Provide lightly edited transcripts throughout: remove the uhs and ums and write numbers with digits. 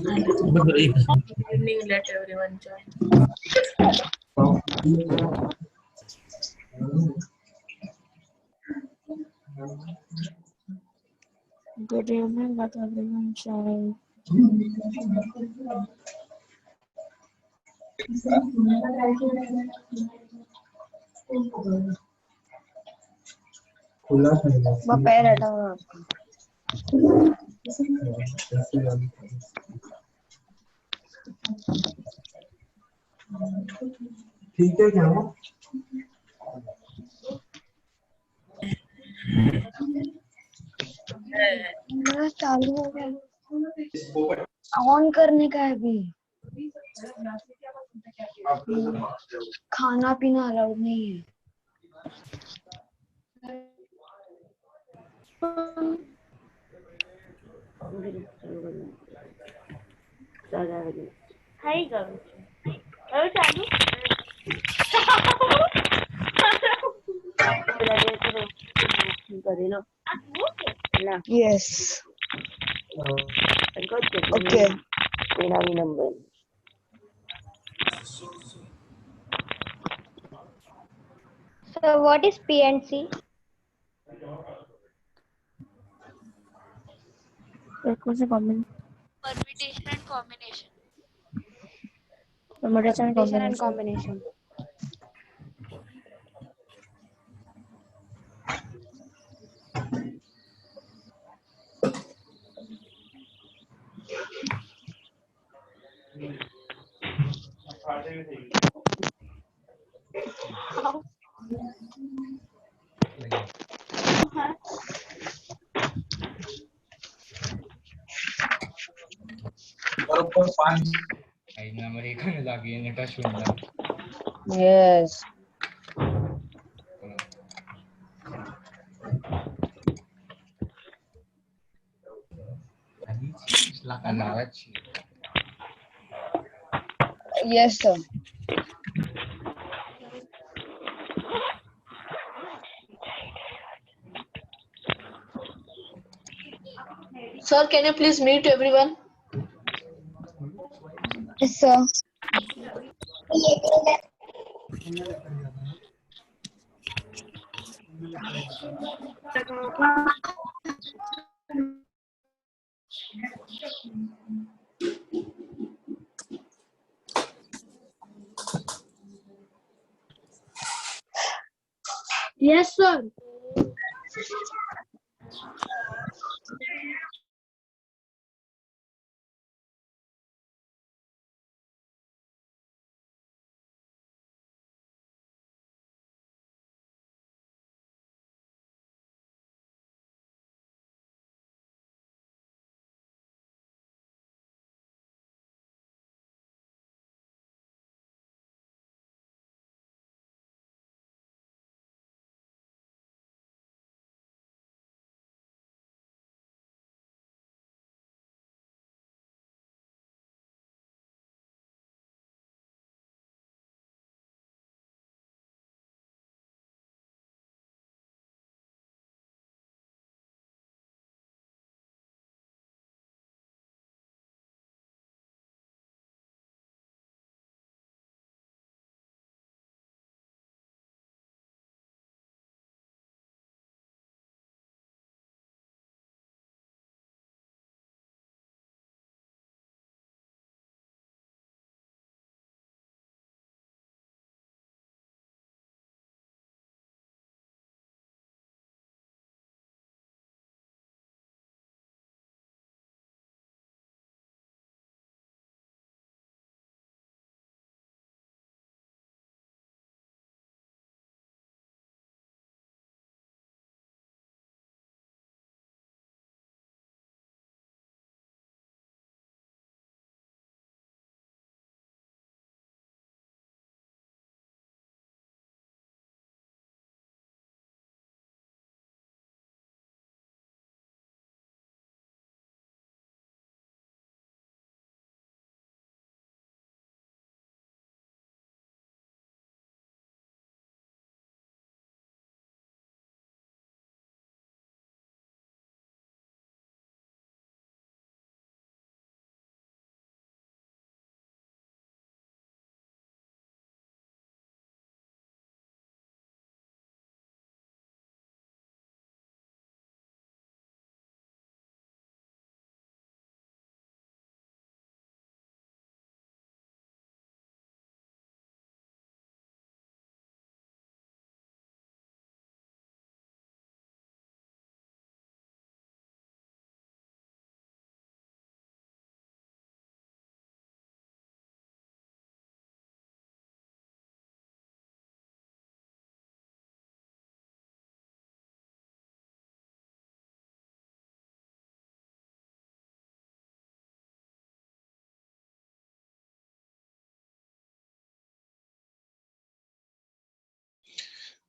Evening, let everyone join. Good evening, let everyone join. वो पैर हटाओ आपका। ठीक है क्या हो? मेरा चालू हो गया। ऑन करने का है अभी। खाना पीना अलाउड नहीं है। हाय करू करू चालू Yes. Okay. So what is PNC? Permutation and combination. Permutation and combination. Yes. Yes, sir. Sir, can you please mute everyone? Yes, sir. Yes, sir.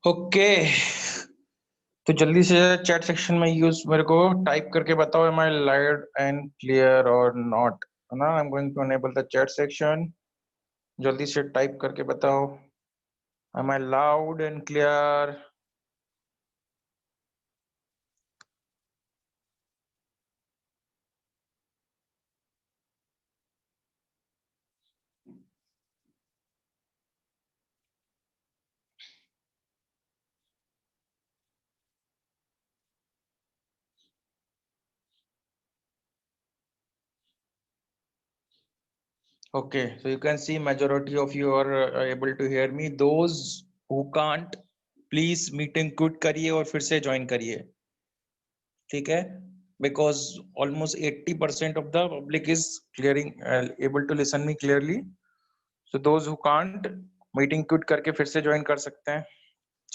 Okay तो जल्दी से चैट सेक्शन में यूज मेरे को टाइप करके बताओ am I loud and clear और not है ना। I am going to enable the chat section. जल्दी से टाइप करके बताओ am I loud and clear. Okay, so you can see majority of you are able to hear me. Those who can't, please meeting quit करिए और फिर से join करिए, ठीक है? Because almost 80% of the public is clearing able to listen me clearly. So those who can't, meeting quit करके फिर से join कर सकते हैं.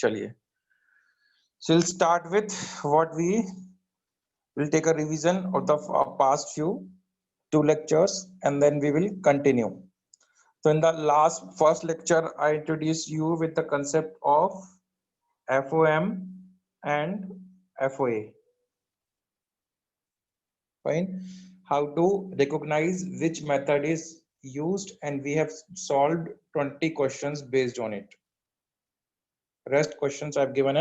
चलिए. So we'll start with what we will take a revision of the past few 2 lectures and then we will continue. So in the first lecture, I introduced you with the concept of FOM and FOA. Fine. How to recognize which method is used, and we have solved 20 questions based on it. Rest questions I've given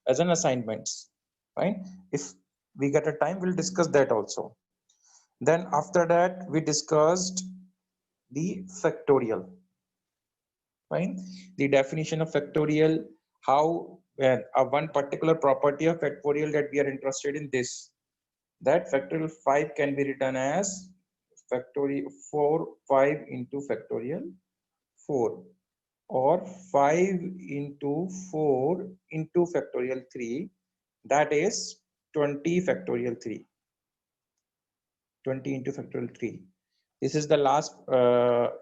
as an assignments. Fine. If we get a time, we'll discuss that also. Then after that, we discussed the factorial. Fine. The definition of factorial, how one particular property of factorial that we are interested in this, that factorial 5 can be written as factorial 5 into factorial 4, or 5 into 4 into factorial 3, that is 20 factorial 3. 20 into factorial 3. This is the last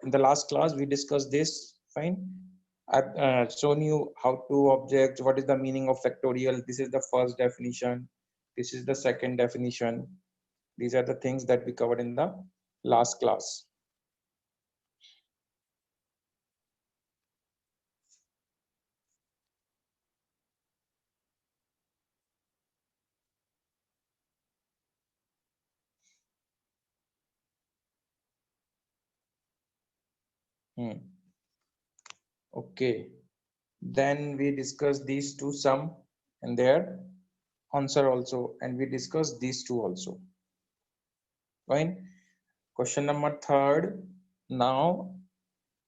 in the last class we discussed this. Fine. I've shown you how to object, what is the meaning of factorial. This is the first definition. This is the second definition. These are the things that we covered in the last class. Okay. Then we discussed these two sum and their answer also, and we discussed these two also. Fine. Question number 3rd. Now,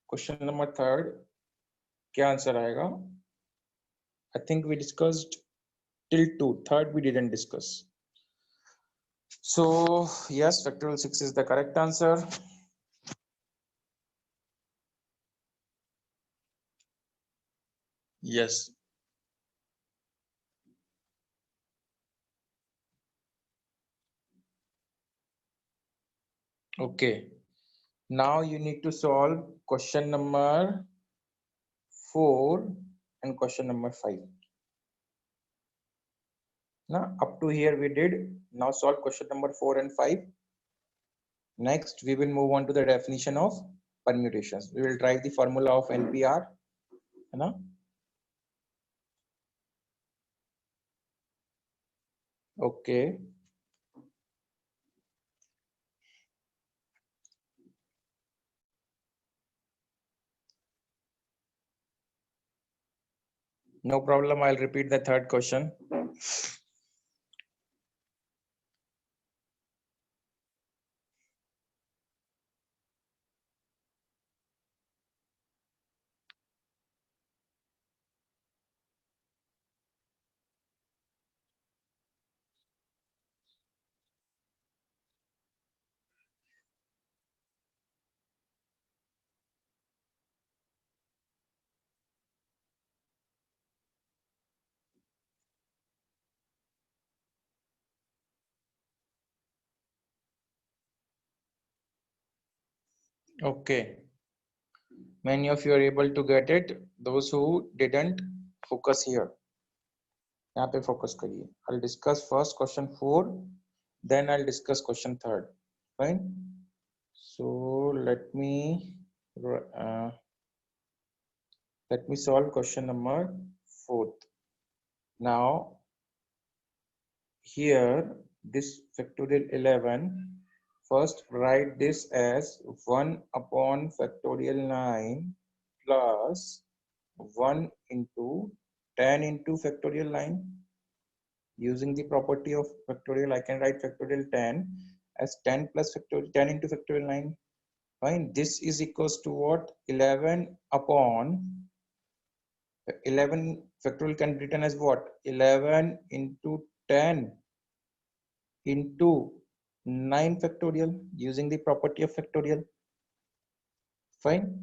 question number 3rd. क्या answer आएगा? I think we discussed till 2. 3rd we didn't discuss. So yes, factorial 6 is the correct answer. Yes. Okay. Now you need to solve question number 4 and question number 5. Now up to here we did. Now solve question number 4 and 5. Next we will move on to the definition of permutations. We will drive the formula of NPR. Okay. No problem. I'll repeat the 3rd question. Okay. Many of you are able to get it. Those who didn't, focus here. यहाँ पे focus करिए. I'll discuss first question 4, then I'll discuss question 3rd. Fine. So let me solve question number fourth. Now here this factorial 11, first write this as 1 upon factorial 9 plus 1 into 10 into factorial 9. Using the property of factorial, I can write factorial 10 as 10 plus factorial 10 into factorial 9. Fine. This is equals to what? 11 upon 11 factorial can be written as what? 11 into 10 into 9 factorial using the property of factorial. Fine.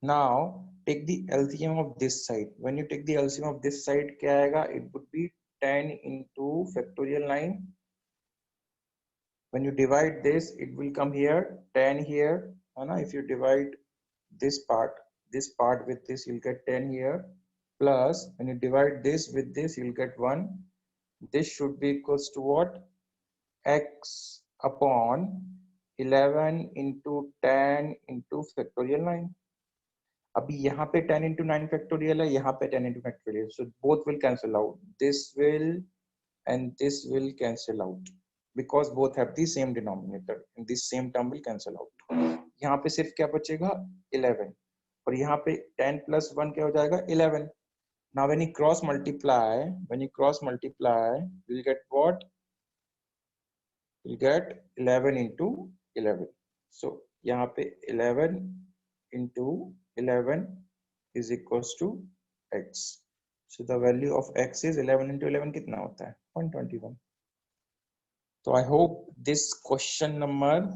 Now take the LCM of this side. When you take the LCM of this side, क्या आएगा? It would be 10 into factorial 9. When you divide this, it will come here 10 here. If you divide this part with this, you'll get 10 here. Plus when you divide this with this, you'll get 1. This should be equals to what? X upon 11 into 10 into factorial 9. अभी यहाँ पे 10 into 9 factorial है, यहाँ पे 10 into factorial. So both will cancel out. This will and this will cancel out because both have the same denominator. And this same term will cancel out. यहाँ पे सिर्फ क्या बचेगा? 11. और यहाँ पे 10 plus 1 क्या हो जाएगा? 11. Now when you cross multiply, you'll get what? You'll get 11 into 11. So यहाँ पे 11 into 11 is equals to x. So the value of x is 11 into 11 कितना होता है? 121. So I hope this question number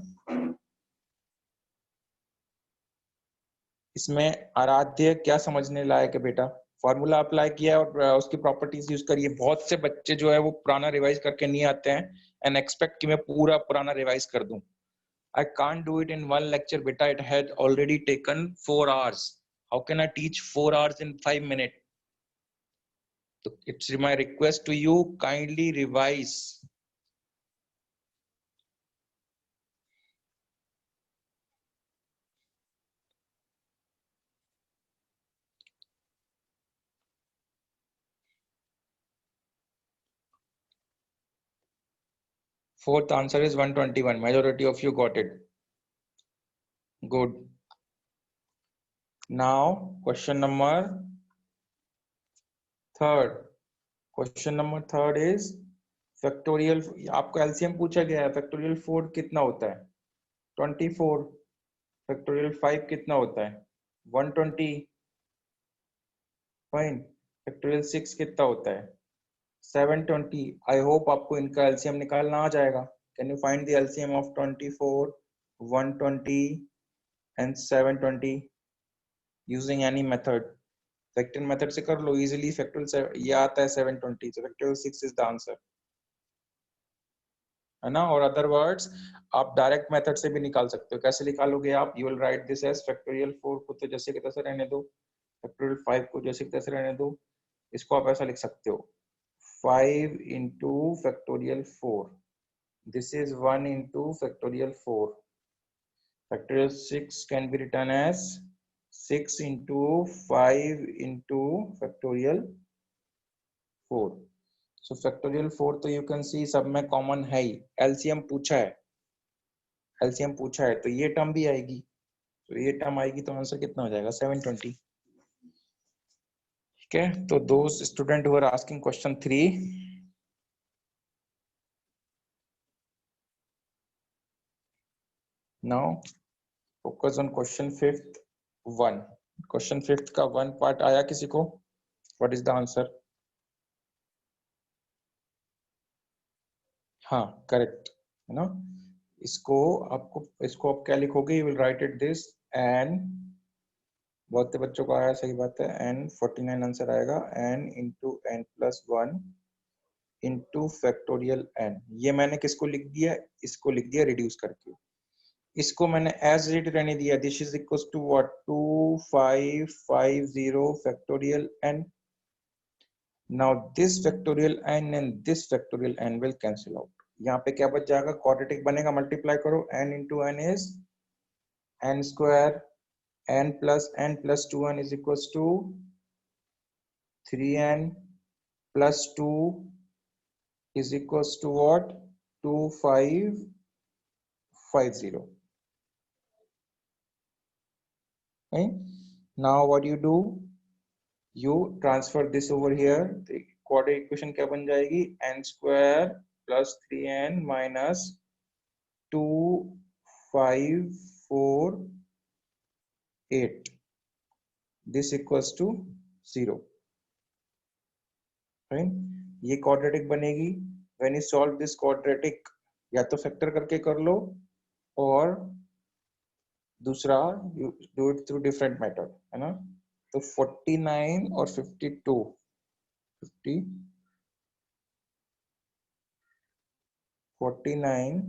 इसमें आराध्य क्या समझने लायक है बेटा? फॉर्मूला अप्लाई किया और उसकी प्रॉपर्टीज यूज करिए. बहुत से बच्चे जो है वो पुराना रिवाइज करके नहीं आते हैं एंड एक्सपेक्ट कि मैं पूरा पुराना रिवाइज कर दूं. I can't do it in one lecture, beta. It had already taken 4 hours. How can I teach 4 hours in 5 minutes? So it's my request to you, kindly revise. Fourth answer is 121. Majority of you got it. Good. Now question number third. Question number third is factorial. आपको LCM पूछा गया है. Factorial 4 कितना होता है? 24. Factorial 5 कितना होता है? 120. Fine. Factorial 6 कितना होता है? 720. I hope आपको इनका LCM निकालना आ जाएगा. Can you find the LCM of 24, 120 and 720 using any method? Factorial method से कर लो easily. Factorial ये आता है 720. So factorial 6 is the answer. है ना? और other words आप direct method से भी निकाल सकते हो. कैसे निकालोगे आप? You will write this as factorial 4 को तो जैसे के तैसे रहने दो. Factorial 5 को जैसे के तैसे रहने दो. इसको आप ऐसा लिख सकते हो. 5 into factorial 4. This is 1 into factorial 4. Factorial 6 can be written as 6 into 5 into factorial 4. So factorial 4 तो you can see सब में common है ही. LCM पूछा है तो ये टर्म भी आएगी. तो ये टर्म आएगी तो आंसर कितना हो जाएगा? 720. ठीक है. तो those student who are asking question 3, now focus on question 5th 1. Question 5th का 1 part आया किसी को? What is the answer? हाँ, correct. है ना? इसको आप क्या लिखोगे? You will write it this and बहुत से बच्चों को आया, सही बात है. and 49 आंसर आएगा. n into n plus 1 into factorial n. ये मैंने किसको लिख दिया? इसको लिख दिया रिड्यूस करके. इसको मैंने एज इट रहने दिया. This is equals to what? 2550 factorial n. Now this factorial n and this factorial n will cancel out. यहाँ पे क्या बच जाएगा? क्वाड्रेटिक बनेगा. मल्टीप्लाई करो. n into n is n square. n plus 2n is equals to 3n plus 2 is equals to what? 2550. Okay. Now what you do? You transfer this over here. The quadratic equation क्या बन जाएगी? n square plus 3n minus 2548. This equals to 0. Right? ये quadratic बनेगी. When you solve this quadratic, या तो factor करके कर लो, और दूसरा you do it through different method, है ना? तो 49 और 52, 49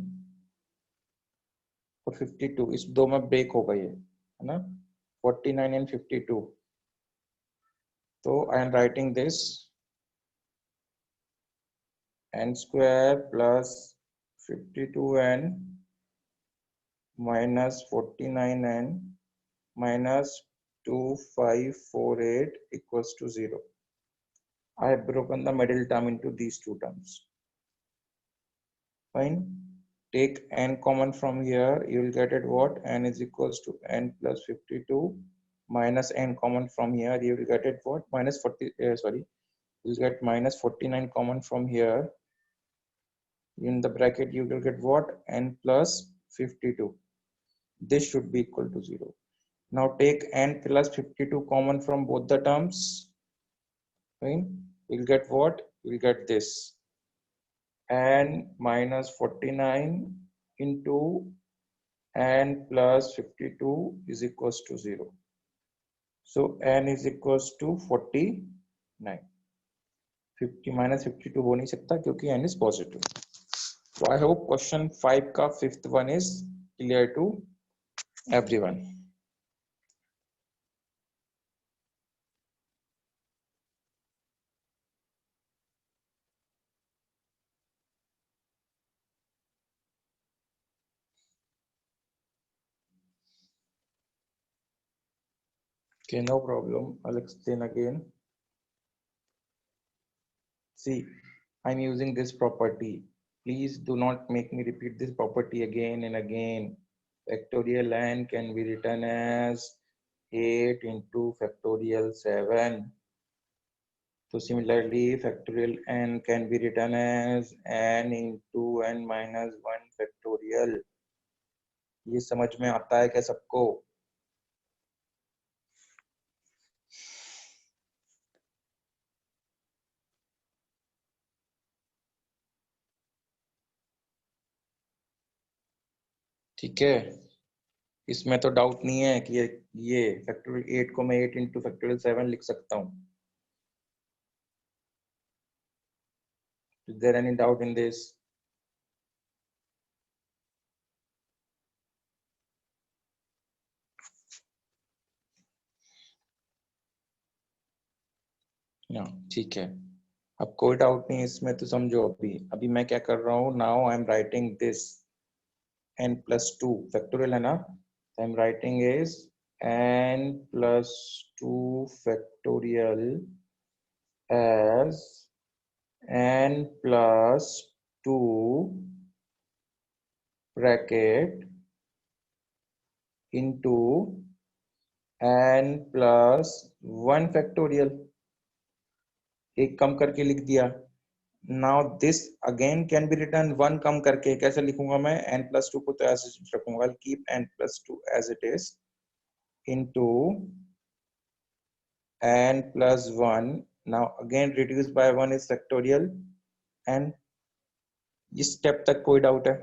और 52 इस दो में ब्रेक होगा ये, है ना? 49 and 52. तो I am writing this n square plus 52n minus 49n minus 2548 equals to 0. I have broken the middle term into these two terms. Fine. Take n common from here. You will get it what? N is equals to n plus 52 minus n common from here. You will get it what? Minus 40. Sorry. You will get minus 49 common from here. In the bracket, you will get what? N plus 52. This should be equal to 0. Now take n plus 52 common from both the terms. Fine. You'll get what? You'll get this. N minus 49 into n plus 52 is equals to 0. So n is equals to 49. 50 minus 52 हो नहीं सकता क्योंकि n is positive. So I hope question 5 का 5th one is clear to everyone. Okay, no problem. I'll explain again. See, I'm using this property. Please do not make me repeat this property again and again. Factorial n can be written as 8 into factorial 7. So similarly, factorial n can be written as n into n minus 1 factorial. ये समझ में आता है क्या सबको? ठीक है, इसमें तो डाउट नहीं है कि ये फैक्टोरियल 8 को मैं 8 into फैक्टोरियल 7 लिख सकता हूँ. Is there any doubt in this? ना, ठीक है. अब कोई डाउट नहीं इसमें तो समझो. अभी मैं क्या कर रहा हूँ? Now I am writing this n plus 2 factorial है ना? So I am writing is n plus 2 factorial as n plus 2 bracket into n plus 1 factorial. एक कम करके लिख दिया. Now this again can be written 1 कम करके. कैसे लिखूंगा मैं? n plus 2 को तो ऐसे रखूंगा. I'll keep n plus 2 as it is into n plus 1. Now again reduced by 1 is factorial. And इस स्टेप तक कोई डाउट है?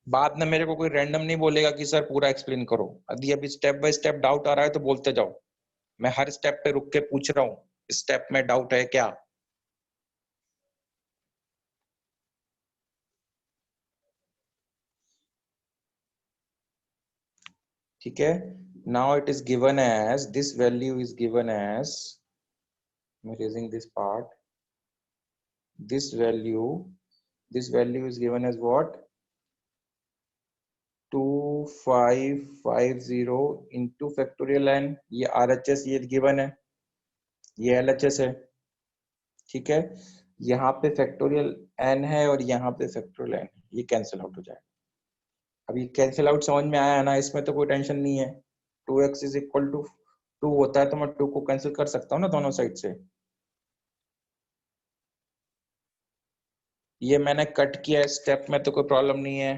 बाद में मेरे को कोई रैंडम नहीं बोलेगा कि सर पूरा एक्सप्लेन करो. अभी स्टेप बाय स्टेप डाउट आ रहा है तो बोलते जाओ. मैं हर स्टेप पे रुक के पूछ रहा हूँ, स्टेप में डाउट है क्या? ठीक है. Now it is given as, this value is given as, I'm erasing this part. This value is given as what? 2550 into factorial n. ये RHS ये given है. ये LHS है, ठीक है। यहाँ पे फैक्टोरियल n है और यहाँ पे फैक्टोरियल n, ये कैंसिल आउट हो जाएगा। अभी कैंसिल आउट समझ में आया है ना, इसमें तो कोई टेंशन नहीं है। 2x इज इक्वल टू 2 होता है तो मैं 2 को कैंसिल कर सकता हूँ ना दोनों साइड से। ये मैंने कट किया स्टेप में तो कोई प्रॉब्लम नहीं है।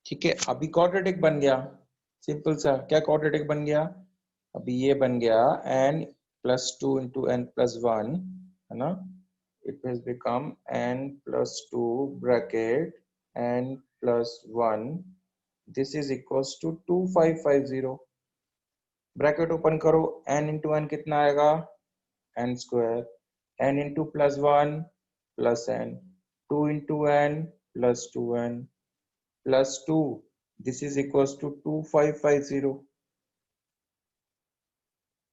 ठीक है, अभी क्वाड्रेटिक बन गया, सिंपल सा। क्या क्वाड्रेटिक बन गया? अभी ये बन गया n plus 2 into n plus 1, है ना। It has become n plus 2 bracket n plus 1, this is equals to 2550। Bracket open करो, n इंटू n कितना आएगा? n square, n into plus 1 plus n, 2 into n plus 2n plus 2, this is equals to 2550।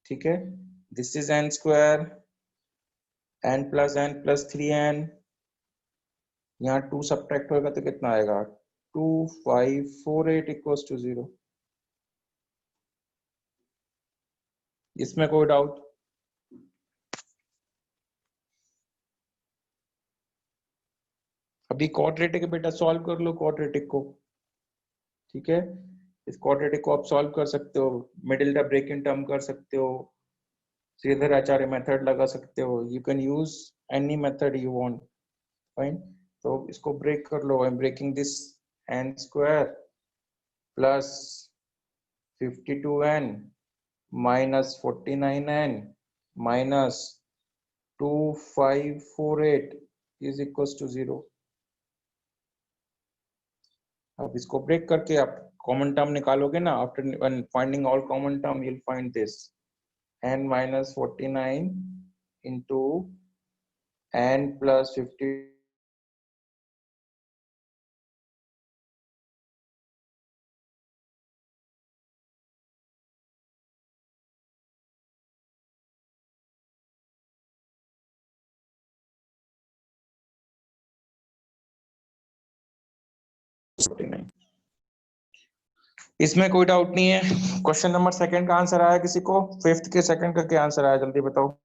ठीक है, this is n square, n plus 3n, यहाँ 2 subtract होगा तो कितना आएगा? 2548 इक्वल्स टू 0। इसमें कोई डाउट? अभी क्वाड्रेटिक बेटा सॉल्व कर लो क्वाड्रेटिक को, ठीक है। इस क्वाड्रेटिक को आप सॉल्व कर सकते हो, मिडिल टर्म ब्रेकिंग टर्म कर सकते हो, श्रीधर आचार्य मेथड लगा सकते हो, you can use any method you want, fine. तो इसको ब्रेक कर लो, I am breaking this, n square plus 52n minus 49n minus 2548 is equals to 0। अब इसको ब्रेक करके आप कॉमन टर्म निकालोगे ना, after finding all common term you will find this n minus 49 into n plus 50 49। इसमें कोई doubt नहीं है। क्वेश्चन नंबर सेकंड का आंसर आया किसी को? फिफ्थ के सेकंड का क्या आंसर आया, जल्दी बताओ।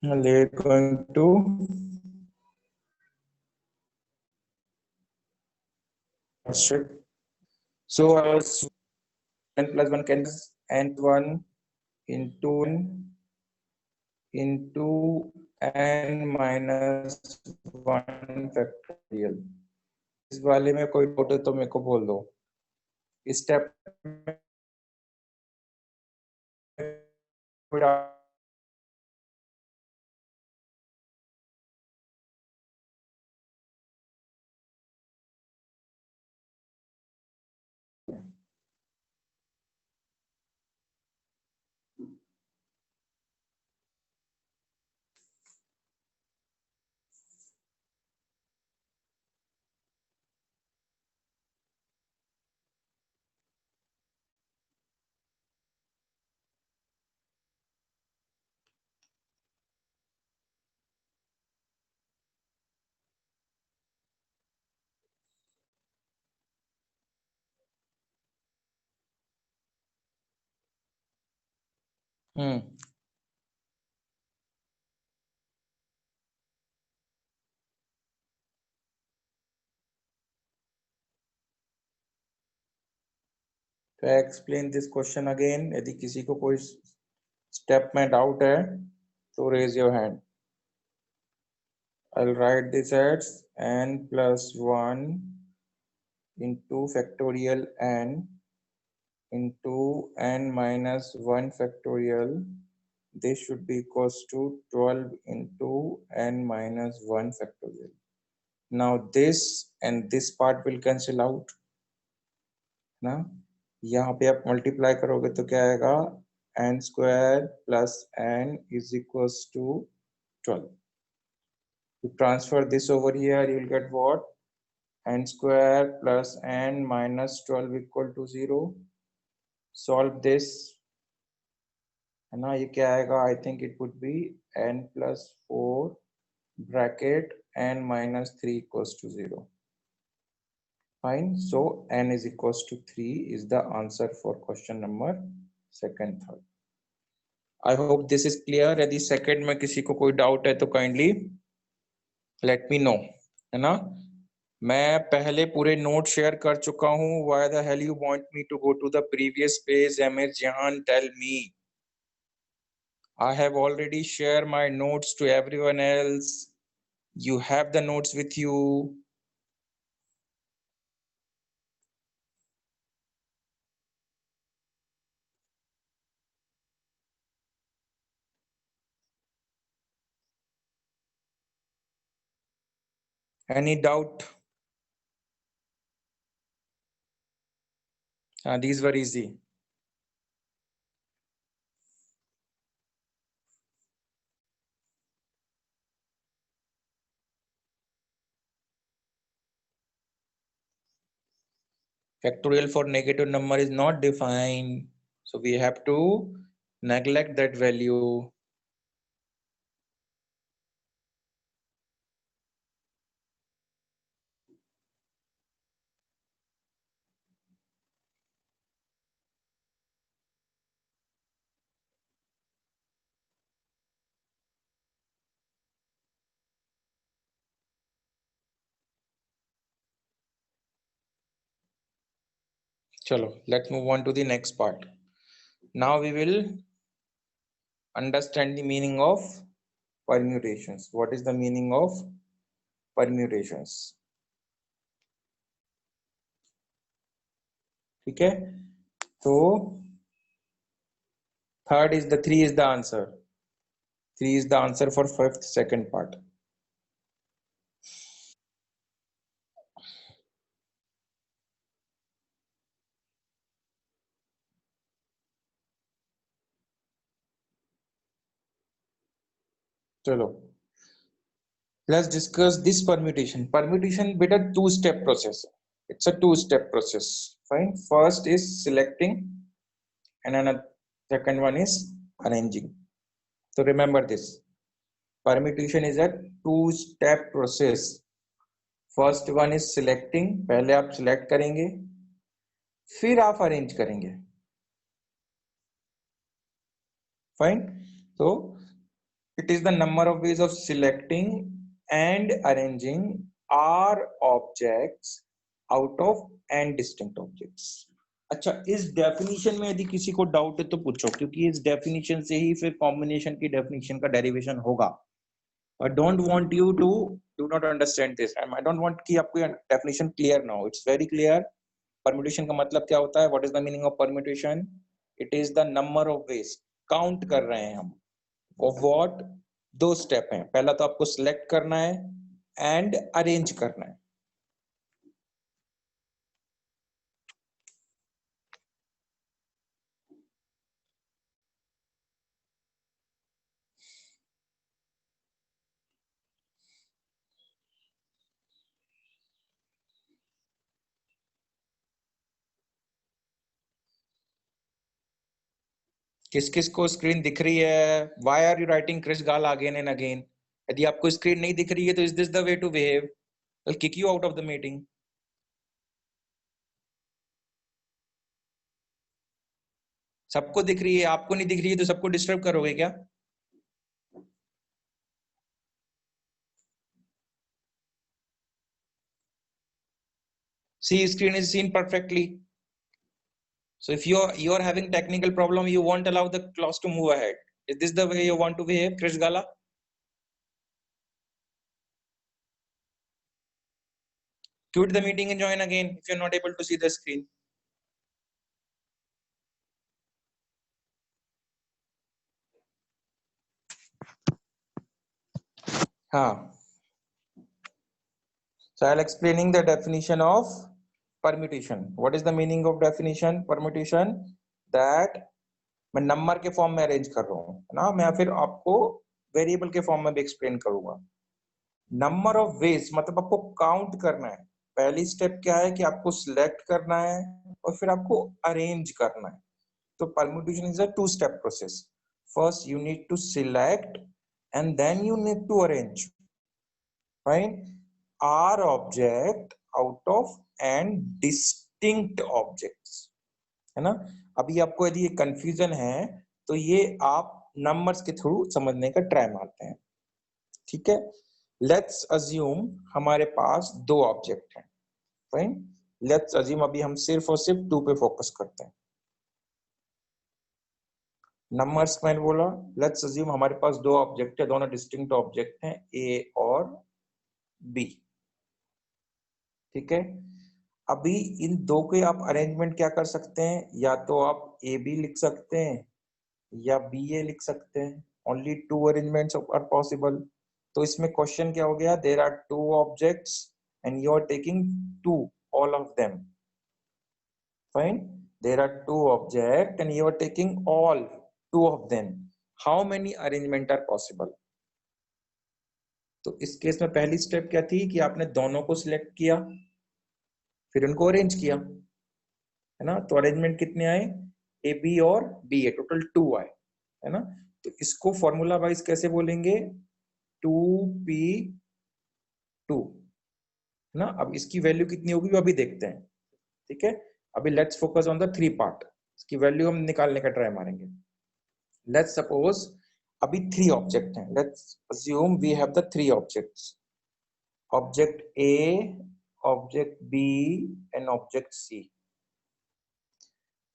Let going to so n plus 1 can n 1 into n minus 1 factorial। इस वाले में कोई डाउट है तो मेरे को बोल दो। इस स्टेप में कोई doubt? तो एक्सप्लेन दिस क्वेश्चन अगेन। यदि किसी को कोई स्टेप में डाउट है तो raise your hand. I'll write this as n plus 1 into factorial n into n minus 1 factorial. This should be equals to 12 into n minus 1 factorial. Now this and this part will cancel out ना। यहाँ पे आप multiply करोगे तो क्या आएगा, n square plus n is equals to 12. To transfer this over here, you will get what? N square plus n minus 12 equal to 0. Solve this है ना। ये क्या आएगा, I think it would be n plus 4 bracket n minus 3 equals to 0. Fine. So n is equals to 3 is the answer for question number second, third. I hope this is clear. यदि second में किसी को कोई doubt है तो kindly let me know, है ना। मैं पहले पूरे नोट शेयर कर चुका हूँ। Why the hell you want me to go to the previous page? Amir Jahan, tell me. I have already shared my notes to everyone else. You have the notes with you. Any doubt? These were easy. Factorial for negative number is not defined, so we have to neglect that value. Chalo, let's move on to the next part. Now we will understand the meaning of permutations. What is the meaning of permutations? Okay, so third is the 3 is the answer. 3 is the answer for fifth second part. Chalo, let's discuss this permutation. Permutation bit a two-step process. It's a two-step process. Fine. First is selecting, and another second one is arranging. So remember this. Permutation is a two-step process. First one is selecting. पहले आप select करेंगे, फिर आप arrange करेंगे. Fine. So it is the number of ways of selecting and arranging R objects out of n distinct objects. अच्छा, इस definition में यदि किसी को डाउट है तो पूछो, क्योंकि इस डेफिनेशन से ही फिर कॉम्बिनेशन की डेफिनेशन का डेरिवेशन होगा। I don't want you to do not understand this, I don't want कि आपको डेफिनेशन क्लियर ना हो। It's very clear. परम्यूटेशन का मतलब क्या होता है? What is the meaning of permutation? It is the number of ways. Count कर रहे हैं हम ऑफ व्हाट? दो स्टेप हैं। पहला तो आपको सिलेक्ट करना है एंड अरेंज करना है। किस किस को स्क्रीन दिख रही है? Why are you writing Chris Gayle again and again? यदि आपको स्क्रीन नहीं दिख रही है तो is this the way to behave? I'll kick you out of the meeting. सबको दिख रही है, आपको नहीं दिख रही है तो सबको डिस्टर्ब करोगे क्या? See, screen is seen perfectly. So if you're having technical problem, you won't allow the class to move ahead. Is this the way you want to behave, Krish Gala? Quit the meeting and join again if you're not able to see the screen. हाँ. So I'll explaining the definition of permutation. What is the meaning of definition? Permutation that मैं number के form में arrange कर रहा हूँ ना, मैं फिर आपको वेरिएबल के फॉर्म में भी एक्सप्लेन करूंगा। नंबर ऑफ वेज मतलब आपको काउंट करना है। पहली स्टेप क्या है कि आपको सिलेक्ट करना है और फिर आपको अरेंज करना है। तो permutation is a two step process. First you need to select and then you need to arrange. Fine. R object out of n distinct objects, है ना। अभी आपको यदि ये कंफ्यूजन है तो ये आप नंबर्स के थ्रू समझने का ट्राई मारते हैं, ठीक है। लेट्स अज्यूम हमारे पास दो ऑब्जेक्ट हैं। फाइन। लेट्स अज्यूम अभी हम सिर्फ और सिर्फ 2 पे फोकस करते हैं। नंबर्स मैंने बोला, लेट्स अज्यूम हमारे पास दो ऑब्जेक्ट है, दोनों डिस्टिंक्ट ऑब्जेक्ट हैं, ए और बी, ठीक है। अभी इन दो के आप अरेंजमेंट क्या कर सकते हैं? या तो आप ए बी लिख सकते हैं या बी ए लिख सकते हैं। Only 2 arrangements are possible. तो इसमें क्वेश्चन क्या हो गया? There are 2 objects and you are taking 2 all of them. Fine. There are 2 object and you are taking all 2 of them. How many arrangement are possible? तो इस case में पहली step क्या थी कि आपने दोनों को सिलेक्ट किया फिर उनको अरेंज किया, है ना। तो अरेंजमेंट कितने आए? ए बी और बी ए, टोटल 2 आए, है ना। तो इसको फॉर्मूला वाइज कैसे बोलेंगे? 2p2, है ना। अब इसकी वैल्यू कितनी होगी वो अभी देखते हैं, ठीक है। अभी let's focus on the 3 part. इसकी वैल्यू हम निकालने का ट्राई मारेंगे। लेट्स सपोज अभी 3 ऑब्जेक्ट हैं। Let's assume we have the 3 objects, object A, object B and object C.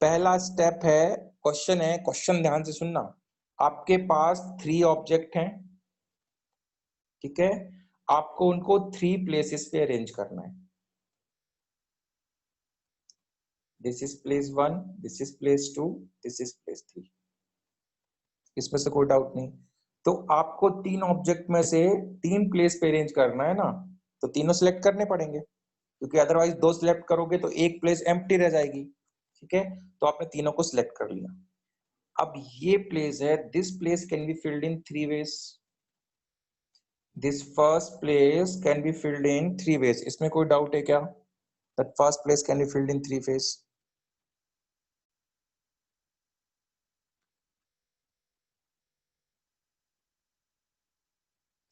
पहला स्टेप है, क्वेश्चन है, क्वेश्चन ध्यान से सुनना। आपके पास 3 ऑब्जेक्ट हैं, ठीक है। आपको उनको 3 प्लेसेस पे अरेंज करना है। This is place 1, this is place 2, this is place 3। इसमें से कोई डाउट नहीं। तो आपको 3 ऑब्जेक्ट में से 3 प्लेस पे अरेंज करना है ना, तो तीनों सिलेक्ट करने पड़ेंगे, क्योंकि अदरवाइज 2 सिलेक्ट करोगे तो एक प्लेस एम्प्टी रह जाएगी, ठीक है। तो आपने तीनों को सिलेक्ट कर लिया। अब ये प्लेस है, this place can be filled in 3 ways. This first place can be filled in 3 ways. इसमें कोई डाउट है क्या? That first place can be filled in 3 ways.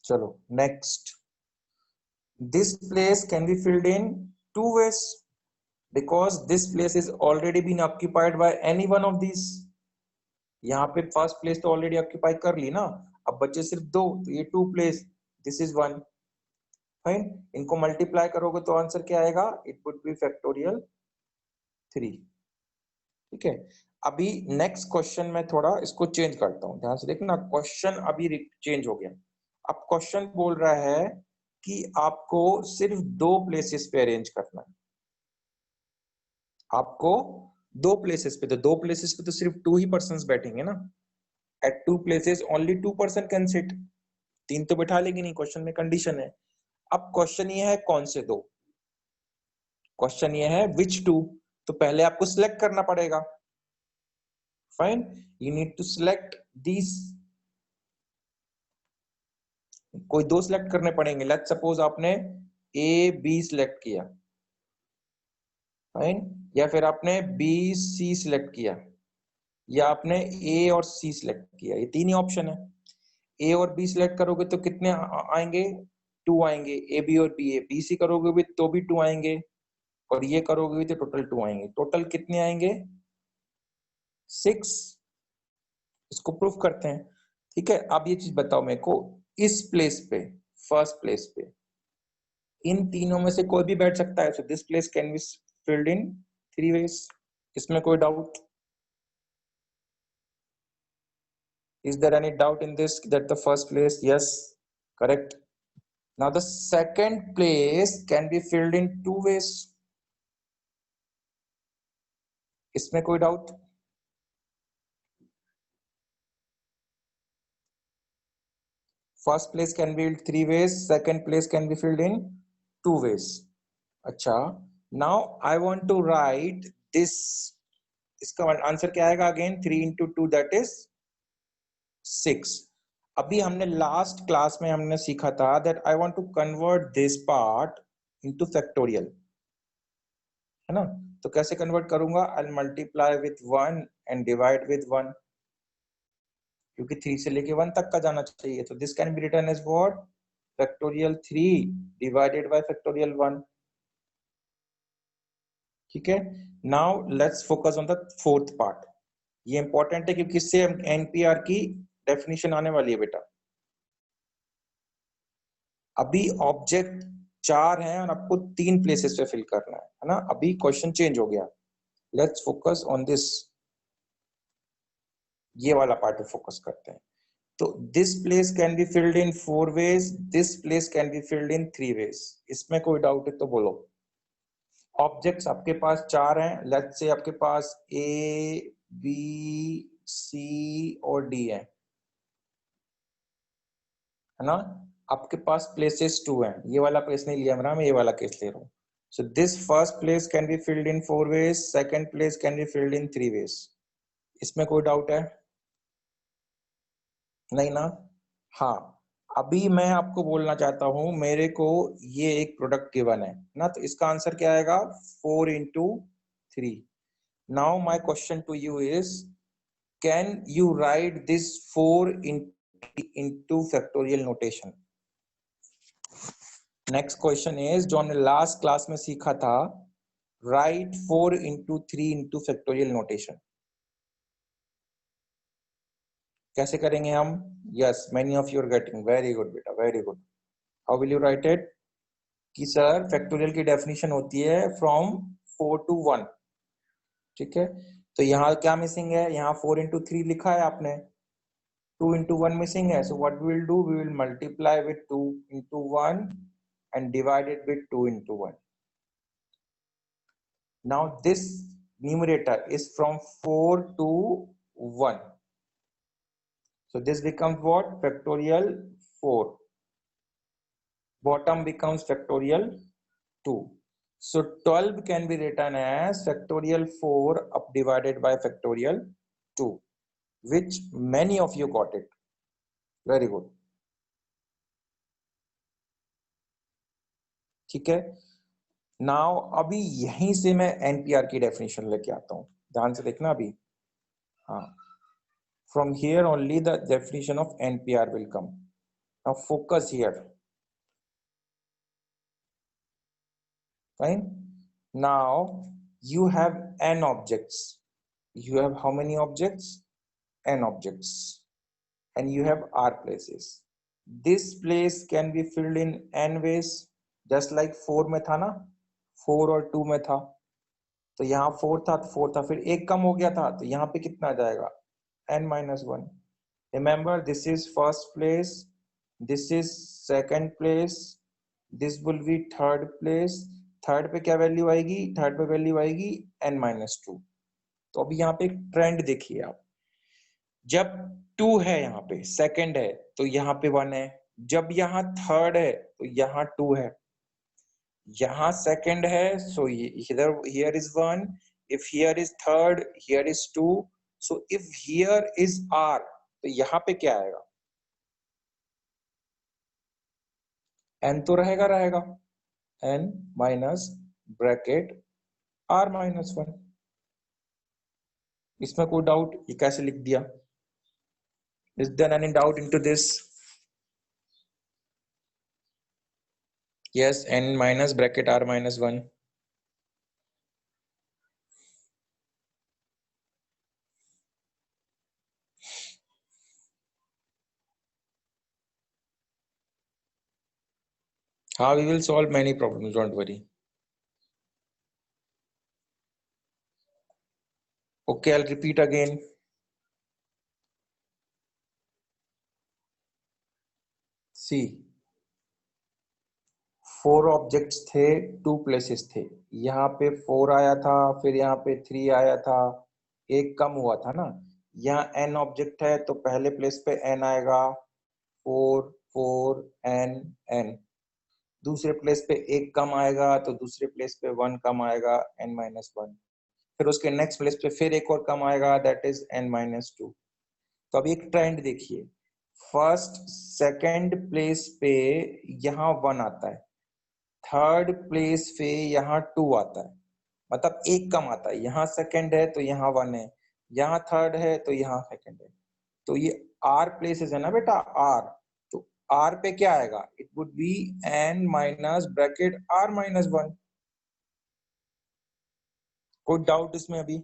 चलो next, this place can be filled in 2 ways because this place is already been occupied by any one of these. यहाँ पे first place तो already occupy कर ली ना, अब बचे सिर्फ 2, तो ये 2 प्लेस, दिस इज 1। फाइन। इनको मल्टीप्लाई करोगे तो आंसर क्या आएगा? It would B factorial 3। ठीक है, अभी नेक्स्ट क्वेश्चन में थोड़ा इसको चेंज करता हूँ, ध्यान से देखना, क्वेश्चन अभी चेंज हो गया। अब क्वेश्चन बोल रहा है कि आपको सिर्फ 2 प्लेसेस पे अरेंज करना है, आपको 2 प्लेसेस पे, तो 2 प्लेसेस पे तो सिर्फ 2 ही पर्सन्स बैठेंगे ना। At 2 places only 2 person can sit, 3 तो बैठा लेगी नहीं, क्वेश्चन में कंडीशन है। अब क्वेश्चन ये है कौन से 2, क्वेश्चन ये है विच 2, तो पहले आपको सिलेक्ट करना पड़ेगा। Fine, you need to select these, कोई 2 सिलेक्ट करने पड़ेंगे। लेट्स सपोज आपने ए बी सिलेक्ट किया, फाइन, या फिर आपने बी सी सिलेक्ट किया, या आपने ए और सी सिलेक्ट किया, ये 3 ही ऑप्शन है। ए और बी सिलेक्ट करोगे तो कितने आएंगे, 2 आएंगे, ए बी और बी, ए बी सी करोगे भी तो भी 2 आएंगे, और ये करोगे भी तो टोटल 2 आएंगे। टोटल कितने आएंगे, 6। इसको प्रूफ करते हैं। ठीक है, अब ये चीज बताओ मेरे को, इस प्लेस पे, फर्स्ट प्लेस पे, इन तीनों में से कोई भी बैठ सकता है, so this place can be filled in 3 ways। इसमें कोई doubt, is there any doubt in this that the first place, yes, correct। now the second place can be filled in 2 ways, इसमें कोई doubt, first place can be filled 3 ways, second place can be filled in 2 ways। अच्छा, now I want to write this, इसका answer क्या आएगा, again 3 into 2 that is 6। अभी हमने last class में हमने सीखा था that I want to convert this part into factorial, है ना। तो कैसे कन्वर्ट करूंगा, I'll multiply with 1 and divide with 1, क्योंकि 3 से लेके 1 तक का जाना चाहिए। तो this can be written as what, factorial 3 divided by factorial 1। ठीक है, now let's focus on the fourth part. ये इंपॉर्टेंट है क्योंकि इससे एनपीआर की डेफिनेशन आने वाली है बेटा। अभी ऑब्जेक्ट 4 हैं और आपको 3 प्लेसेस पे फिल करना है ना। अभी क्वेश्चन चेंज हो गया, लेट्स फोकस ऑन दिस, ये वाला पार्ट पे फोकस करते हैं। तो this place can be filled in 4 ways, this place can be filled in 3 ways। इसमें कोई डाउट है तो बोलो। ऑब्जेक्ट्स आपके पास 4 हैं, लेट्स से आपके पास ए बी सी और डी है ना। आपके पास प्लेसेस 2 हैं, ये वाला प्लेस नहीं लिया मैं ये वाला केस ले रहा हूँ। So this first place can be filled in 4 ways, second place can be filled in 3 ways। इसमें कोई डाउट है नहीं ना। हाँ, अभी मैं आपको बोलना चाहता हूं, मेरे को ये एक प्रोडक्ट गिवन है ना, तो इसका आंसर क्या आएगा, 4 into 3। Now my question to you is, can you write this 4 into factorial notation। Next question is, जो हमने लास्ट क्लास में सीखा था, write 4 into 3 into factorial notation। कैसे करेंगे हम, yes many of you are getting, very good बेटा, very good. How will you write it, कि सर फैक्टोरियल की डेफिनेशन होती है फ्रॉम 4 to 1। ठीक है, तो यहाँ क्या मिसिंग है, यहाँ 4 into 3 लिखा है आपने, 2 into 1 मिसिंग है। So what we will do, we will multiply with 2 into 1 and divide it with 2 into 1। now this numerator is from 4 to 1, so this becomes what, factorial 4, bottom becomes factorial 2। so 12 can be written as factorial 4 up divided by factorial 2, which many of you got it, very good। ठीक है, now अभी यहीं से मैं NPR की definition लेके आता हूं, ध्यान से देखना अभी। हाँ, from here only the definition of NPR will come. Now focus here, fine. Now you have n objects, you have how many objects, n objects, and you have r places। this place can be filled in n ways, just like 4 में था ना, 4 और 2 में था। तो यहाँ 4 था तो 4 था, फिर एक कम हो गया था तो यहाँ पे कितना आ जाएगा n-1। Remember this is first place, this is second place, this will be third place. Third पे क्या वैल्यू आएगी, थर्ड पे वैल्यू आएगी n-2। तो अभी यहाँ पे एक ट्रेंड देखिए आप, जब 2 है यहाँ पे, सेकंड है तो यहाँ पे 1 है, जब यहाँ थर्ड है तो यहाँ 2 है, यहाँ सेकंड है so here is 1, if here is third here is 2, so if here is r तो यहाँ पे क्या आएगा, n तो रहेगा n माइनस ब्रैकेट r-1। इसमें कोई डाउट, ये कैसे लिख दिया? Is there any doubt into this? Yes, n minus bracket r-1। हाँ, we will solve many problems, don't worry. Okay, I'll repeat again. See, 4 objects थे, 2 प्लेसेस थे, यहाँ पे 4 आया था, फिर यहाँ पे 3 आया था, एक कम हुआ था ना। यहाँ n ऑब्जेक्ट है तो पहले प्लेस पे n आएगा, 4 4 n n। दूसरे प्लेस पे एक कम आएगा तो दूसरे प्लेस पे 1 कम आएगा, n-1। फिर उसके नेक्स्ट प्लेस पे फिर एक और कम आएगा, दैट इज n-2। तो अब एक ट्रेंड देखिए, फर्स्ट सेकंड प्लेस पे यहाँ 1 आता है, थर्ड प्लेस पे यहाँ 2 आता है, मतलब एक कम आता है। यहाँ सेकंड है तो यहाँ 1 है, यहाँ थर्ड है तो यहाँ सेकंड है। तो ये r प्लेसेस है ना बेटा, r, तो r पे क्या आएगा, it would B n minus bracket r-1। कोई डाउट इसमें अभी?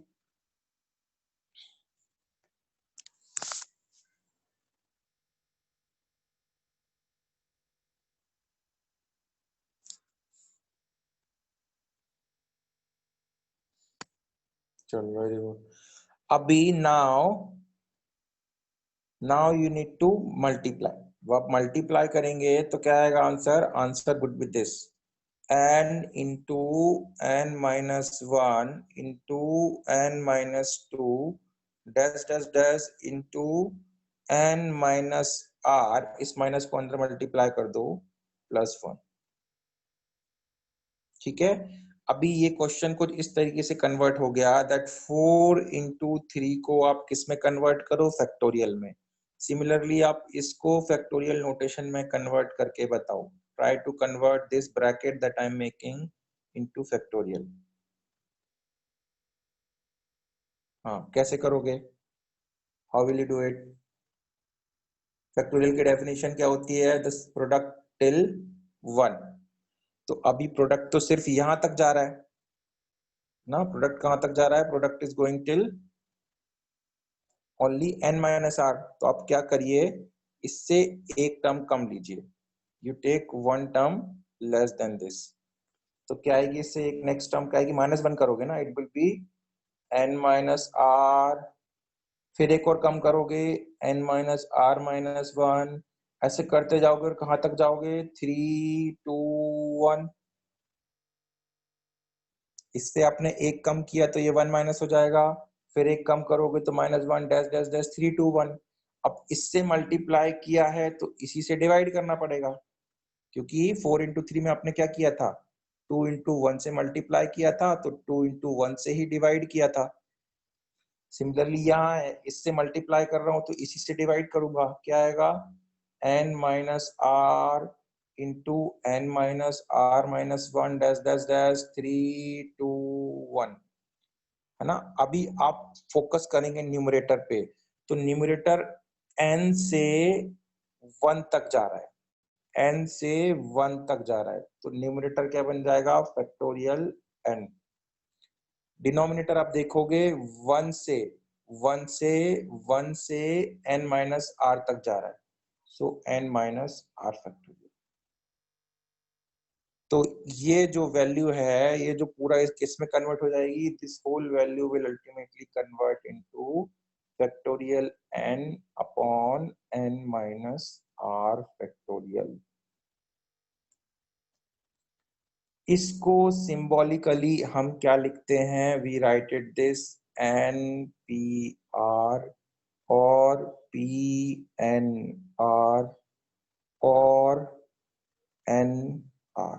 चलो वेरी गुड। अभी now you need to multiply. वो आप मल्टीप्लाई करेंगे तो क्या आएगा answer, answer would be this, n into n-1 into n-2 dash dash dash into n-r, इस माइनस को अंदर मल्टीप्लाई कर दो, +1। ठीक है, अभी ये क्वेश्चन कुछ इस तरीके से कन्वर्ट हो गया दैट 4 इंटू 3 को आप किस में कन्वर्ट करो, फैक्टोरियल में। सिमिलरली आप इसको फैक्टोरियल नोटेशन में कन्वर्ट करके बताओ, try to convert this bracket that I am making into factorial. हाँ, कैसे करोगे, how will you do it? Factorial की डेफिनेशन क्या होती है, द प्रोडक्ट टिल 1। तो अभी प्रोडक्ट तो सिर्फ यहां तक जा रहा है ना, प्रोडक्ट कहां तक जा रहा है, product is going till only n-r। तो आप क्या करिए, इससे एक टर्म कम लीजिए, you take 1 term less than this. तो क्या आएगी इससे एक नेक्स्ट टर्म क्या आएगी, -1 करोगे ना, इट विल बी n-r, फिर एक और कम करोगे n-r-1, ऐसे करते जाओगे और कहां तक जाओगे, 3 2 1। इससे आपने एक कम किया तो ये 1 माइनस हो जाएगा, फिर एक कम करोगे तो -1 डैश डैश डैश 3 2 1। अब इससे मल्टीप्लाई किया है तो इसी से डिवाइड करना पड़ेगा, क्योंकि 4 इंटू 3 में आपने क्या किया था, 2 इंटू 1 से मल्टीप्लाई किया था, तो 2 इंटू 1 से ही डिवाइड किया था। सिमिलरली यहाँ है, इससे मल्टीप्लाई कर रहा हूं तो इसी से डिवाइड करूंगा, क्या आएगा, n-r into n-r-1 dash dash dash 3 2 1, है ना। अभी आप फोकस करेंगे न्यूमरेटर पे, तो न्यूमरेटर n से 1 तक जा रहा है, n से 1 तक जा रहा है, तो न्यूमरेटर क्या बन जाएगा, फैक्टोरियल n। डिनोमिनेटर आप देखोगे 1 से 1 से 1 से n-r तक जा रहा है, सो n-r फैक्टोरियल। तो ये जो वैल्यू है, ये जो पूरा इस किस में कन्वर्ट हो जाएगी, this whole value will ultimately convert into factorial n upon n minus r factorial. इसको सिंबॉलिकली हम क्या लिखते हैं, we write it this n p r और p n r और n r।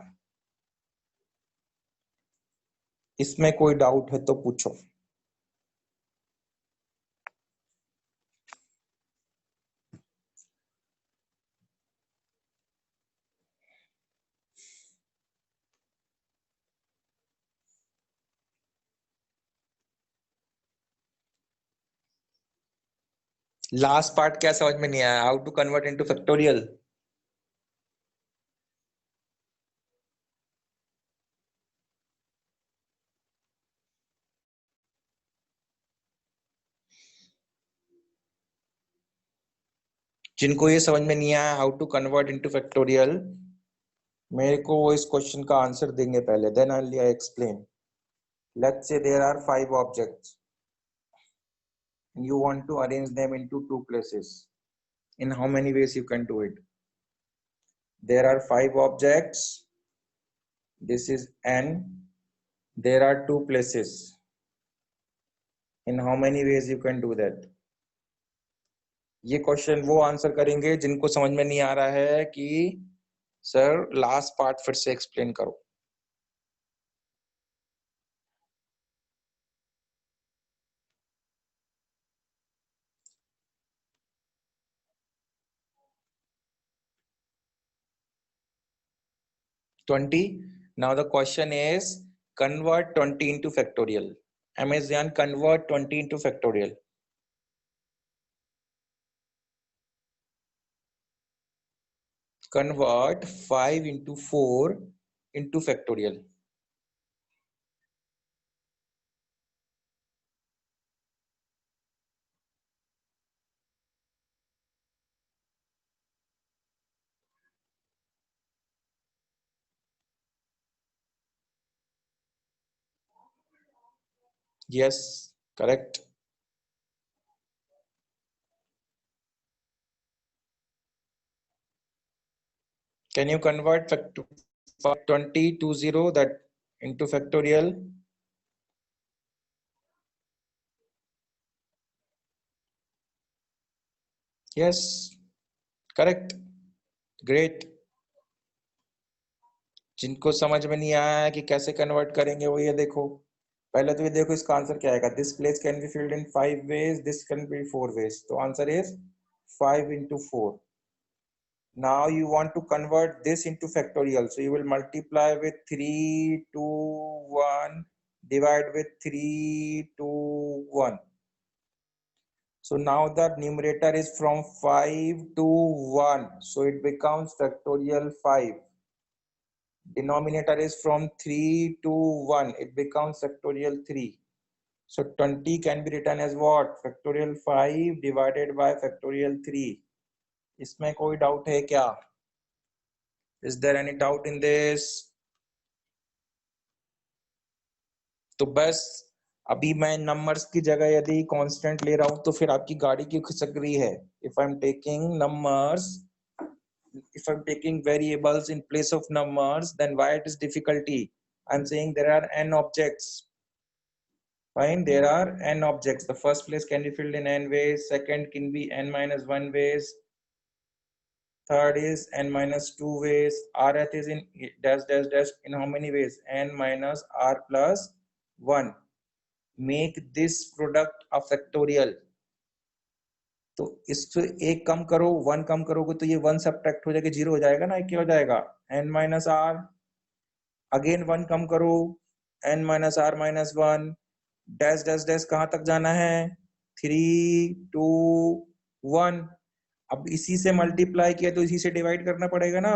इसमें कोई डाउट है तो पूछो। लास्ट पार्ट क्या समझ में नहीं आया, how to convert into factorial? जिनको ये समझ में नहीं आया how to convert into factorial, मेरे को वो इस क्वेश्चन का आंसर देंगे पहले, then only I explain. Let's say there are 5 objects, you want to arrange them into 2 places. In how many ways you can do it? There are 5 objects, this is n, there are 2 places. In how many ways you can do that? ये question वो answer करेंगे जिनको समझ में नहीं आ रहा है कि सर लास्ट पार्ट फिर से एक्सप्लेन करो। Now the question is convert 20 into factorial. Amazon, convert 20 into factorial. Convert 5 into 4 into factorial. Yes, correct. Can you convert 20 to 0 that into factorial? Yes, correct. Great. जिनको समझ में नहीं आया है कि कैसे कन्वर्ट करेंगे वो ये देखो, पहले तो ये देखो इसका आंसर क्या आएगा, this place can be filled in 5 ways, this can be 4 ways, तो answer is 5 into 4. Now you want to convert this into factorial, so you will multiply with 3 to 1, divide with 3 to 1. So now the numerator is from 5 to 1, so it becomes factorial 5. Denominator is from 3 to 1, it becomes factorial 3. So 20 can be written as what? Factorial 5 divided by factorial 3. इसमें कोई doubt है क्या? Is there any doubt in this? तो बस अभी मैं numbers की जगह यदि कांस्टेंट ले रहा हूं तो फिर आपकी गाड़ी क्यों खिसक रही है? If I'm taking numbers, if I'm taking variables in place of numbers, then why it is difficulty? I'm saying there are n objects. Fine, there are n objects. The first place can be filled in n ways, second can be n minus 1 ways, third is n minus 2 ways, rth is in dash dash dash in how many ways? N minus r plus 1. Make this product a factorial. तो इससे एक कम करो, 1 कम करोगे तो ये 1 subtract हो जाएगा, 0 हो जाएगा ना, क्या हो जाएगा? n minus r, अगेन 1 कम करो, n minus r minus 1, dash dash dash कहां तक जाना है? 3 2 1. अब इसी से मल्टीप्लाई किया तो इसी से डिवाइड करना पड़ेगा ना,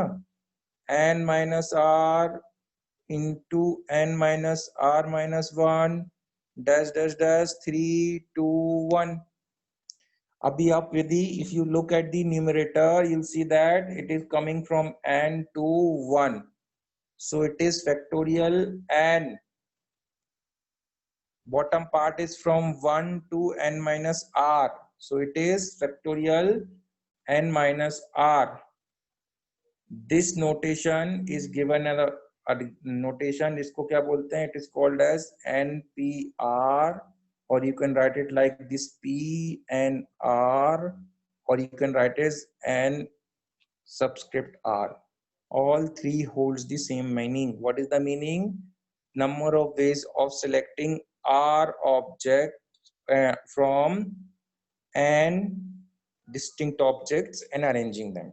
n minus r into n minus r minus 1 dash dash dash 3 2 1. अभी आप यदि if you look at the numerator you'll see that it is coming from n to 1. so it is factorial n. Bottom part is from 1 to n minus r, so it is factorial n minus r. This notation is given as a notation, इसको क्या बोलते हैं? It is called as NPR, or you can write it like this PNR, or you can write as N subscript R. All three holds the same meaning. What is the meaning? Number of ways of selecting R object from n distinct objects and arranging them.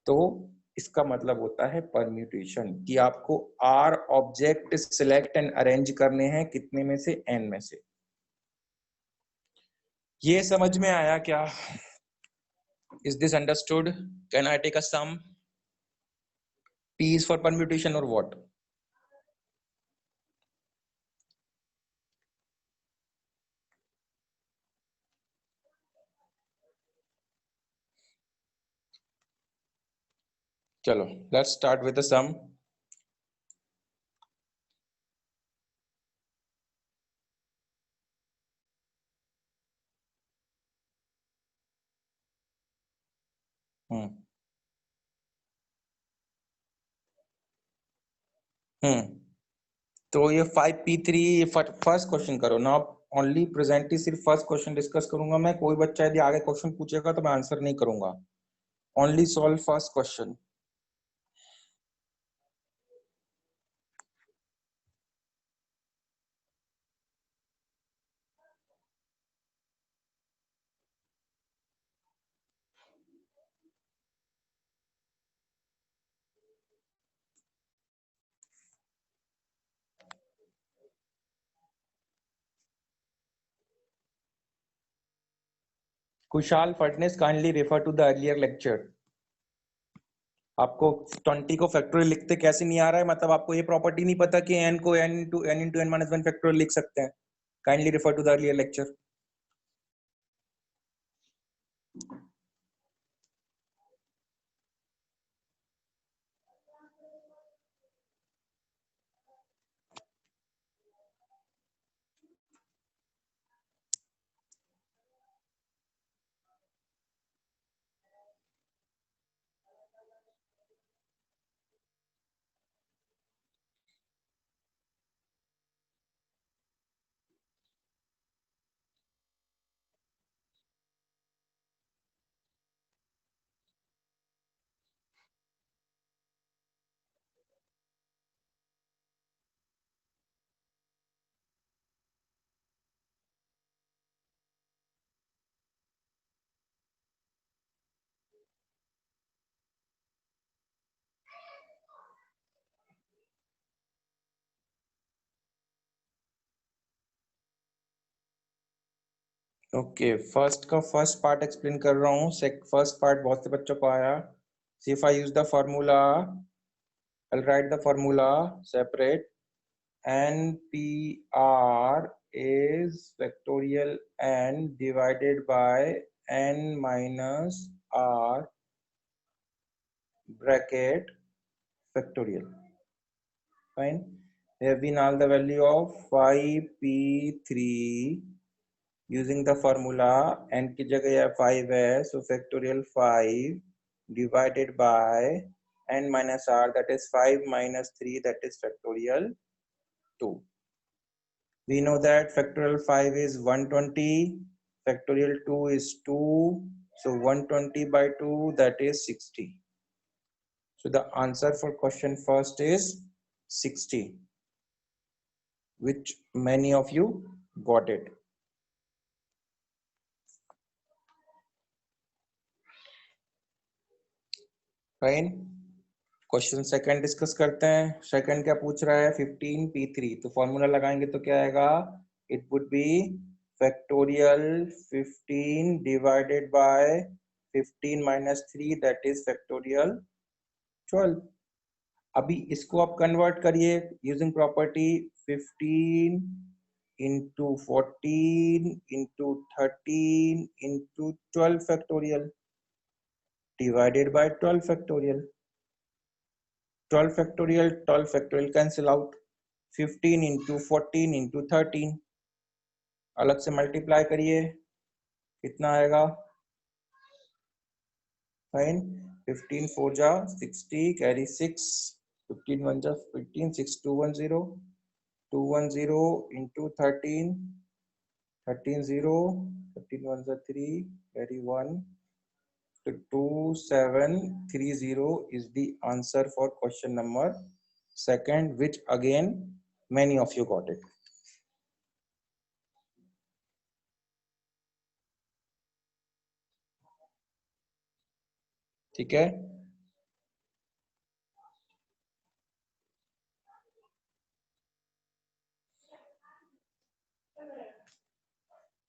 तो इसका मतलब होता है permutation, कि आपको R object select and arrange करने हैं कितने में से? n में से। ये समझ में आया क्या? Is this understood? Can I take a sum? P is for permutation or what? चलो, let's start with the sum. तो ये 5p3 फर्स्ट क्वेश्चन करो ना। ओनली प्रेजेंटली सिर्फ फर्स्ट क्वेश्चन डिस्कस करूंगा मैं। कोई बच्चा यदि आगे क्वेश्चन पूछेगा तो मैं आंसर नहीं करूंगा। Only solve first question. Kushal फटनेस kindly refer to the earlier lecture. आपको 20 को फैक्टोरियल लिखते कैसे नहीं आ रहा है? मतलब आपको ये प्रॉपर्टी नहीं पता कि n को n into n minus 1 factorial लिख सकते हैं। Kindly refer to the earlier lecture. Okay, first का फर्स्ट पार्ट एक्सप्लेन कर रहा हूँ। फर्स्ट पार्ट बहुत से बच्चों को आया। See if I use the formula, I'll write the formula separate. NPR is factorial n divided by n minus r bracket factorial. Fine. We have been all the value of 5p3 using the formula n की जगह यह 5 है, so factorial 5 divided by n minus r, that is 5 minus 3, that is factorial 2. We know that factorial 5 is 120, factorial 2 is 2, so 120 by 2, that is 60. So the answer for question first is 60, which many of you got it. Fine. Question second discuss करते हैं। Second क्या पूछ रहा है? 15p3। तो formula लगाएंगे तो क्या आएगा? It would B factorial 15 divided by 15 minus 3, that is factorial 12। अभी इसको आप कन्वर्ट करिए using property 15 into 14 into 13 into 12 factorial divided by 12 factorial. 12 factorial cancel out. 15 into 14 into 13 अलग से मल्टीप्लाई करिए, कितना आएगा? फाइन. 15 4 जा 60, कैरी 6, 15 1 जा 15, 6 210, 210 into 13, 13 0, 13 1 जा 3, carry 1. So 2730 is the answer for question number second, which again many of you got it. ठीक है?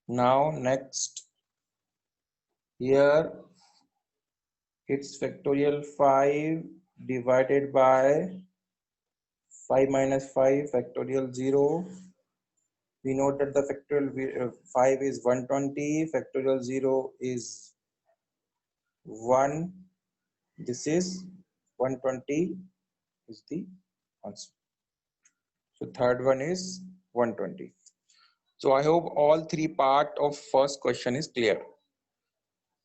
Now next, here it's factorial 5 divided by 5 minus 5 factorial 0. We know that the factorial 5 is 120, factorial 0 is 1. This is 120 is the answer. So third one is 120. So I hope all three part of first question is clear.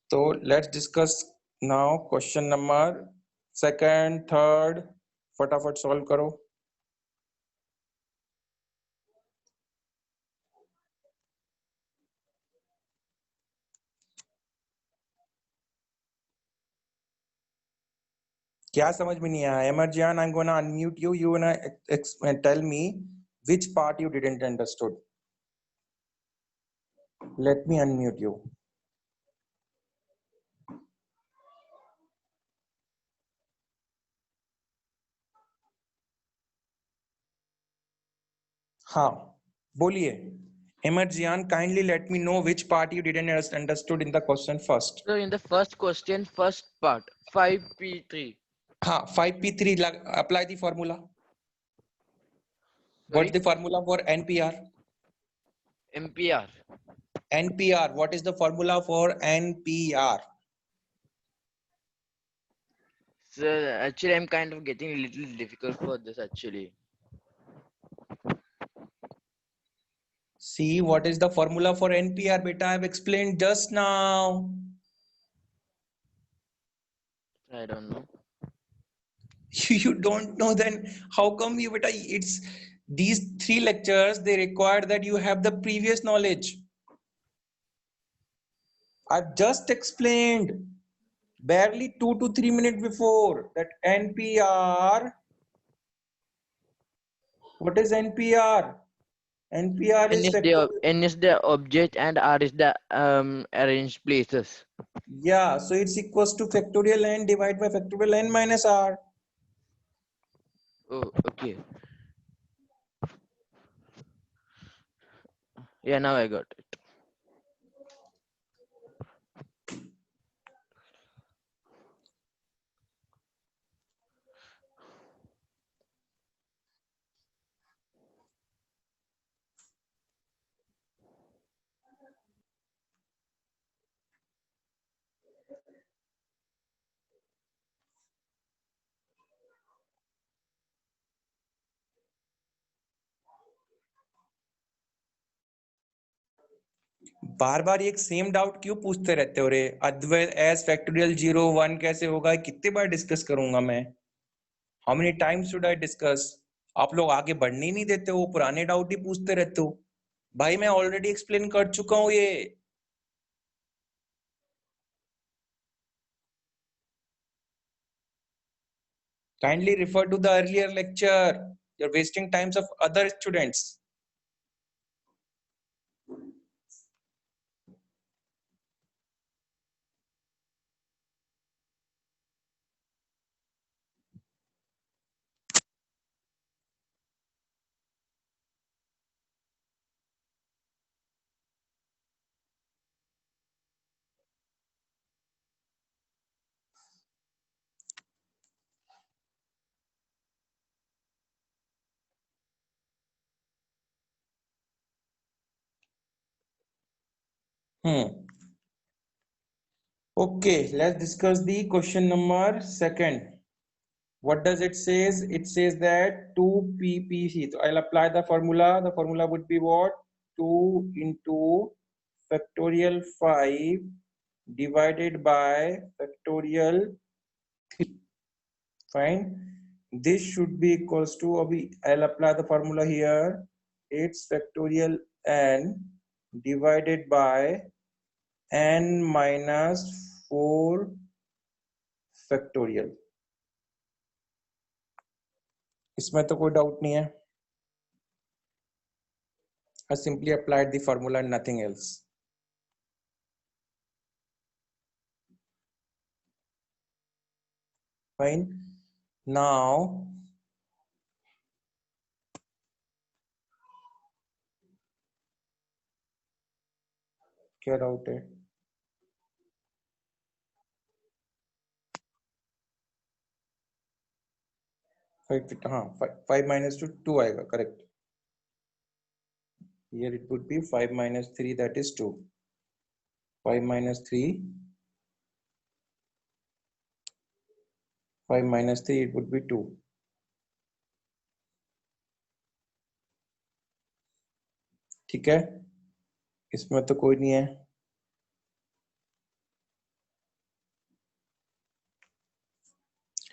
So let's discuss now question number second, third. फटाफट solve करो. क्या समझ में नहीं आया? Emerjan, I'm gonna unmute you. You wanna tell me which part you didn't understood. Let me unmute you. हाँ, बोलिए. Emerjan, kindly let me know which part you didn't understood in the question first. So in the first question, first part, 5p3. हाँ, 5p3 apply the formula. Sorry? What's the formula for NPR? MPR. NPR. What is the formula for NPR? So actually, I'm kind of getting a little difficult for this actually. See, what is the formula for NPR, beta? I've explained just now. I don't know. You don't know, then how come you, beta? It's these 3 lectures, they require that you have the previous knowledge. I've just explained barely 2 to 3 minutes before that NPR. What is NPR? NPR is N is the object and R is the arranged places. Yeah, so it's equals to factorial n divided by factorial n minus r. Oh, okay. Yeah, now I got it. बार बार एक same doubt क्यों पूछते रहते हो रे? अद्वैत S factorial 0 1 कैसे होगा? कितने बार discuss करूंगा मैं? How many times should I discuss? आप लोग आगे बढ़ने ही नहीं देते हो, पुराने डाउट ही पूछते रहते हो. भाई मैं ऑलरेडी एक्सप्लेन कर चुका हूं ये. Kindly refer to the earlier lecture. You're wasting times of other students. Okay, let's discuss the question number second. What does it says? It says that 2ppc. So I'll apply the formula. The formula would be what? 2 into factorial 5 divided by factorial 3. Fine. This should be equals to, I'll apply the formula here. It's factorial n divided by n minus 4 factorial. इसमें तो कोई doubt नहीं है. I simply applied the formula and nothing else. Fine. Now क्या doubt है? हाँ, 5 minus 2 आएगा, correct. Here it would be 5 minus 3, that is 2. 5 minus 3, 5 minus 3, it would be 2. ठीक है, इसमें तो कोई नहीं है.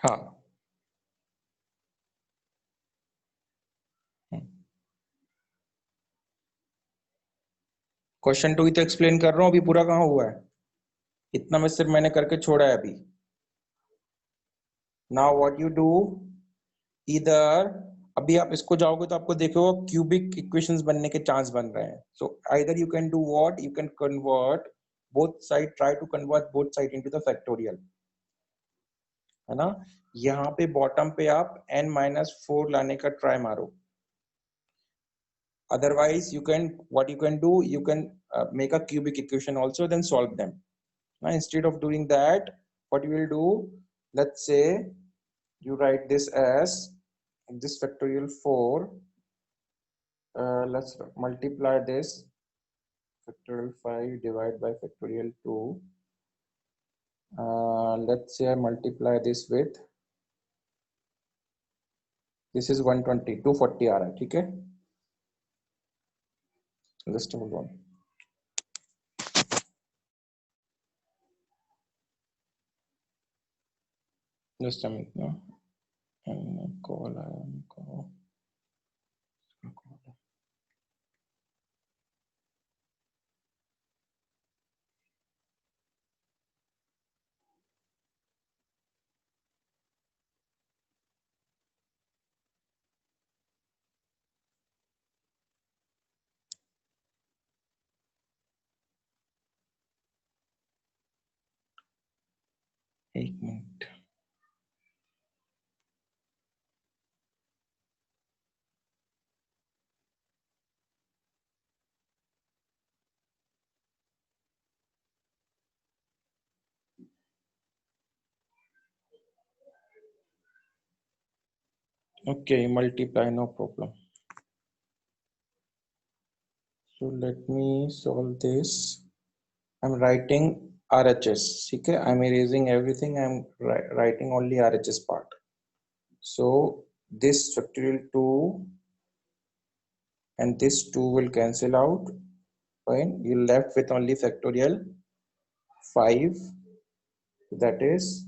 हाँ, क्वेश्चन 2 ही तो एक्सप्लेन कर रहा हूँ, अभी पूरा कहाँ हुआ है? इतना में सिर्फ मैंने करके छोड़ा है अभी. Now what you do, either अभी आप इसको जाओगे तो आपको देखो क्यूबिक इक्वेशंस बनने के चांस बन रहे हैं. So either you can do what, you can convert both side, try to convert both side into the factorial, है ना. यहाँ पे बॉटम पे आप n-4 लाने का ट्राई मारो. Otherwise you can, what you can do, you can make a cubic equation also, then solve them. Now instead of doing that, what you will do, let's say you write this as this factorial 4. Let's multiply this factorial 5 divided by factorial 2. Let's say I multiply this with, this is 120, 240 आ रहा है, ठीक है. Just hold on. Just a minute now. And call. एक minute. Okay, multiply, no problem. So let me solve this. I'm writing RHS. Okay, I'm erasing everything. I'm writing only RHS part. So this factorial 2 and this 2 will cancel out. Fine, you're left with only factorial 5. That is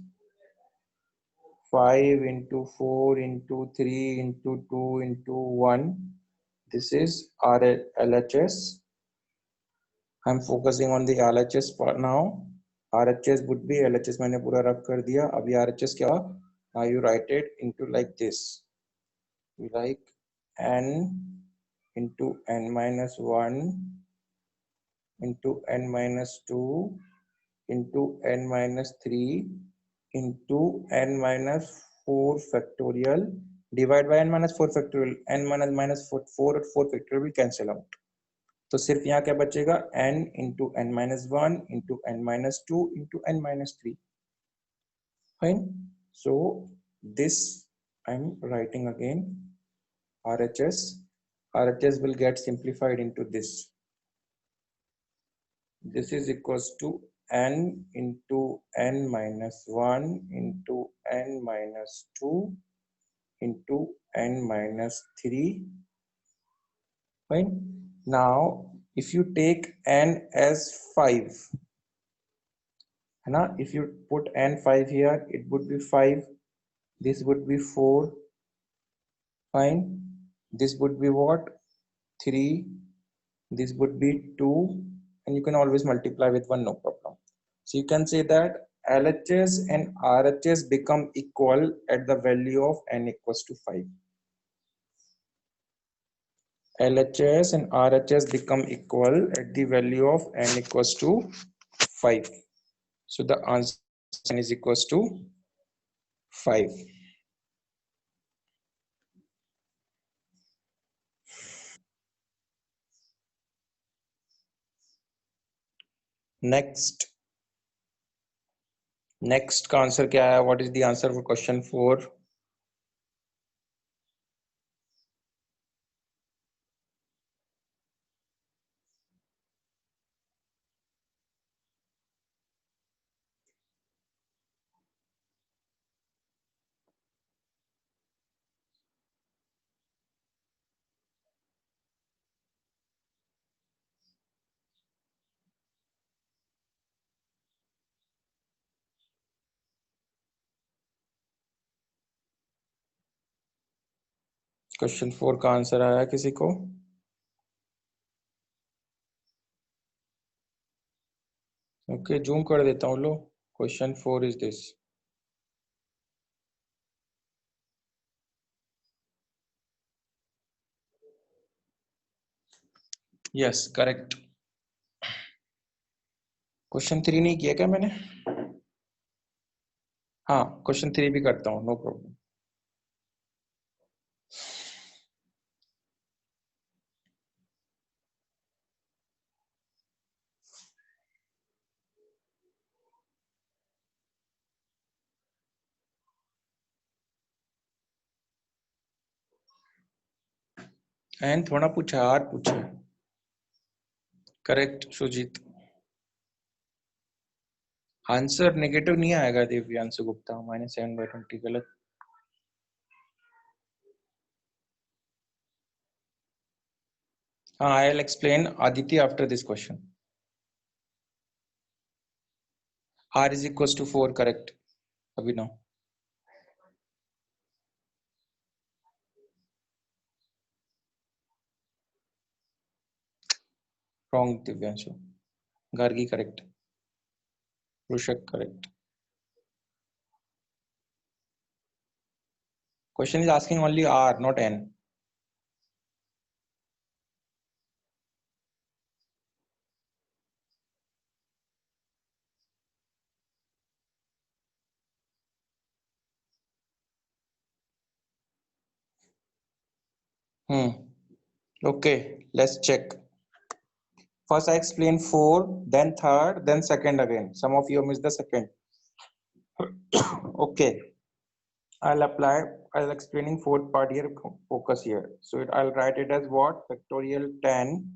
5 into 4 into 3 into 2 into 1. This is LHS. I'm focusing on the LHS part now. RHS would be LHS मैंने पूरा रख कर दिया. अभी RHS क्या? Now you write it into like this. You like n into n minus 1 into n minus 2 into n minus 3 into n minus 4 factorial divided by n minus 4 factorial. n minus 4 और 4 factorial will cancel out. तो सिर्फ यहाँ क्या बचेगा? n into n minus 1 into n minus 2 into n minus 3. Fine. So this I'm writing again. RHS will get simplified into this. This is equals to n into n minus 1 into n minus 2 into n minus 3. Fine. Now if you take n as 5, if you put n 5 here, it would be 5, this would be 4. Fine. This would be what? 3. This would be 2, and you can always multiply with 1, no problem. So you can say that LHS and RHS become equal at the value of n equals to 5. LHS and RHS become equal at the value of n equals to 5. So the answer is equals to 5. Next का answer क्या है? What is the answer for question 4? Question 4 का answer आया किसी को? Okay, zoom कर देता हूँ लो. Question 4 is this. Yes, correct. Question 3 नहीं किया क्या मैंने? हाँ, क्वेश्चन 3 भी करता हूँ, नो प्रॉब्लम. एंड थोड़ा पूछा, आर पूछा. करेक्ट सुजीत. आंसर नेगेटिव नहीं आएगा दिव्यांशु गुप्ता. -7/20 गलत. हाँ, I will explain Aditya after this question. R is equals to 4, correct. Abhinav. Wrong, Divyanshu. Gargi, correct. Rushak, correct. Question is asking only R, not N. Okay, let's check. First I explain 4, then third, then second again. Some of you missed the second. Okay. I'll explaining fourth part here, focus here. So I'll write it as what? Factorial 10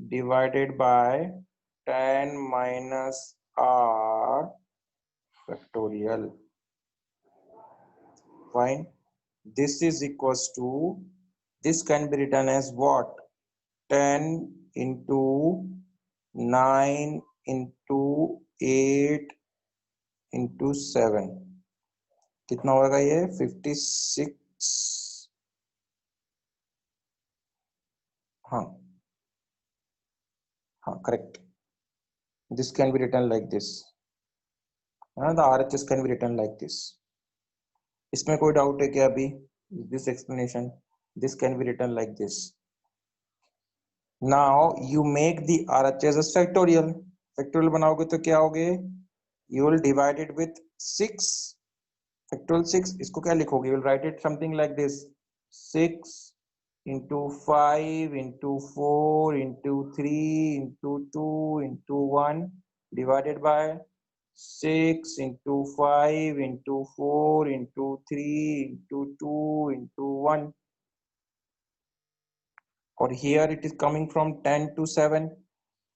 divided by 10 minus R factorial. Fine. This is equals to, this can be written as what? 10 into 9 into 8 into 7. कितना होगा ये? 56. हाँ, correct. This can be written like this. The RHS can be written like this. इसमें कोई doubt है क्या अभी? This explanation, this can be written like this. Now you make the RHS as factorial. Factorial बनाओगे तो क्या होगे? You will divide it with 6. Factorial 6. इसको क्या लिखोगे? You will write it something like this. 6 into 5 into 4 into 3 into 2 into 1 divided by 6 into 5 into 4 into 3 into 2 into 1. Or here it is coming from 10 to 7.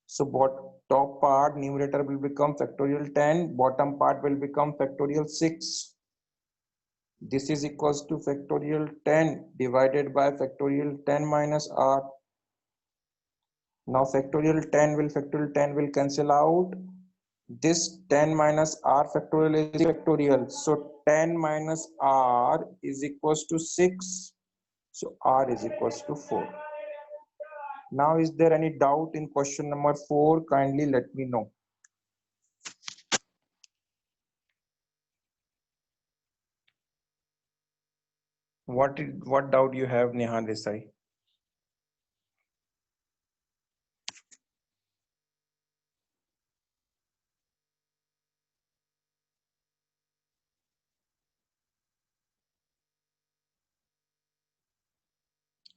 So what? top part numerator will become factorial 10, bottom part will become factorial 6. This is equals to factorial 10 divided by factorial 10 minus r. Now factorial 10 will cancel out. This 10 minus r factorial is factorial. So 10 minus r is equals to 6. So r is equals to 4. Now is there any doubt in question number 4? Kindly let me know. What doubt you have, Neha Desai?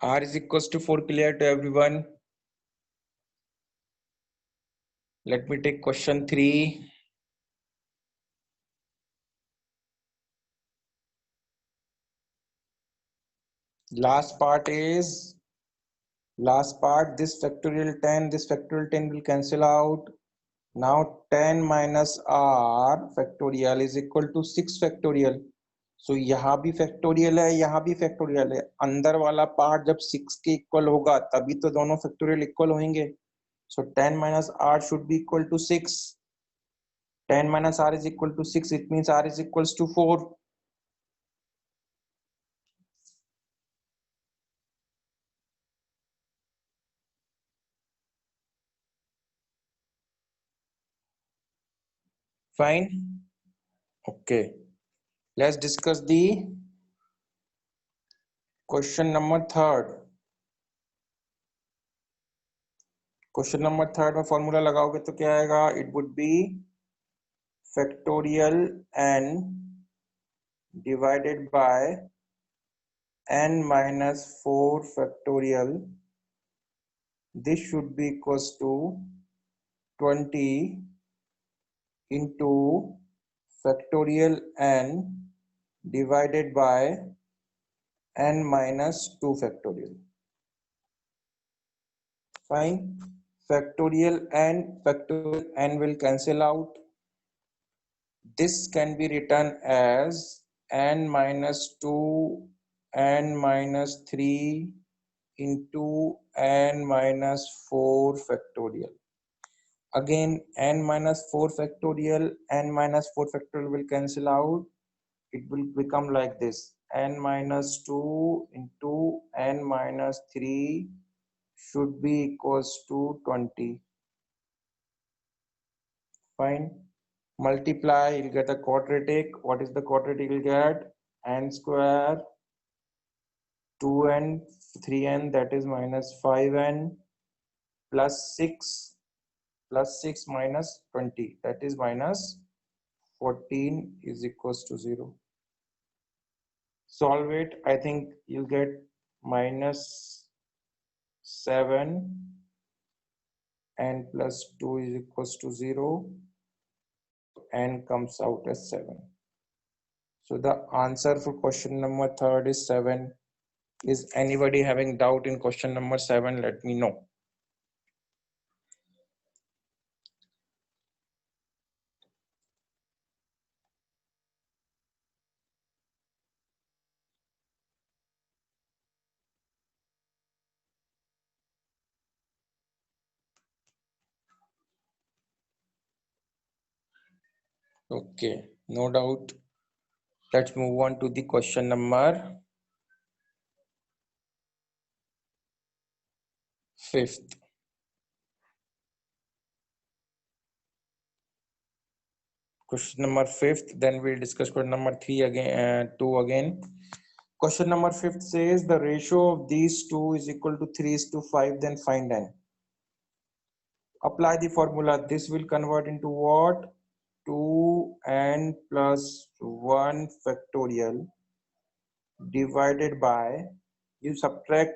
R is equals to 4, clear to everyone? Let me take question 3. Last part, this factorial 10 will cancel out. Now 10 minus r factorial is equal to 6 factorial. So यहाँ भी factorial है, यहाँ भी factorial है. अंदर वाला part जब 6 के equal होगा तभी तो दोनों factorial equal होंगे. So 10 minus r should be equal to 6. 10 minus r is equal to 6. It means r is equals to 4. Fine. Okay. Let's discuss the question number 3. Question number 3 में formula लगाओगे तो क्या आएगा? It would be factorial n divided by n minus 4 factorial. This should be equals to 20 into factorial n divided by n minus 2 factorial. Fine. Factorial n will cancel out. This can be written as n minus 2 n minus 3 into n minus 4 factorial. Again n minus 4 factorial will cancel out. It will become like this: n minus 2 into n minus 3 should be equals to 20. Fine. Multiply, you'll get a quadratic. What is the quadratic you'll get? N square 2n 3n, that is minus 5n, plus 6 minus 20, that is minus 14, is equals to 0. Solve it. I think you'll get minus 7 n plus 2 is equals to 0. N comes out as 7. So the answer for question number 3 is 7. Is anybody having doubt in question number 7? Let me know. Okay, no doubt. Let's move on to the question number 5th. Question number 5th, then we'll discuss question number 2 again. Question number 5th says the ratio of these two is equal to 3:5, then find n. Apply the formula. This will convert into what? 2n plus 1 factorial divided by, you subtract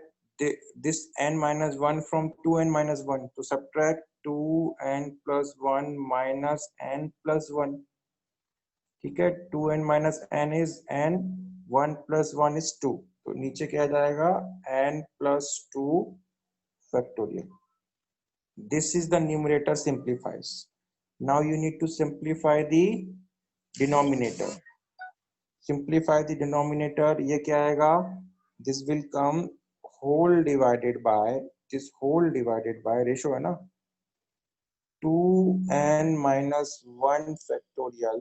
this n minus 1 from 2n minus 1, to subtract 2n plus 1 minus n plus 1. ठीक है, 2n minus n is n, 1 plus 1 is 2. तो नीचे क्या जाएगा? n plus 2 factorial. This is the numerator simplifies. Now you need to simplify the denominator. Simplify the denominator. ये क्या आएगा? This will come whole divided by, this whole divided by, ratio है ना, 2n minus 1 factorial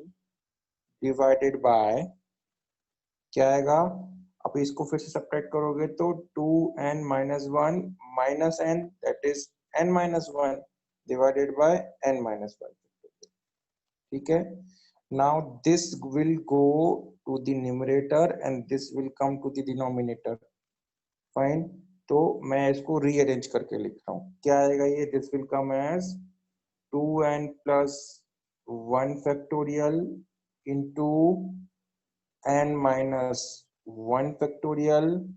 divided by, क्या आएगा? अब इसको फिर से सब्ट्रैक्ट करोगे तो 2n minus 1 minus n, that is n minus 1 divided by n minus 1. ठीक है? Now this will go to the numerator and this will come to the denominator. Fine. तो मैं इसको रीअरेंज करके लिख रहा हूँ. क्या आएगा ये? This will come as 2n plus 1 factorial into n minus 1 factorial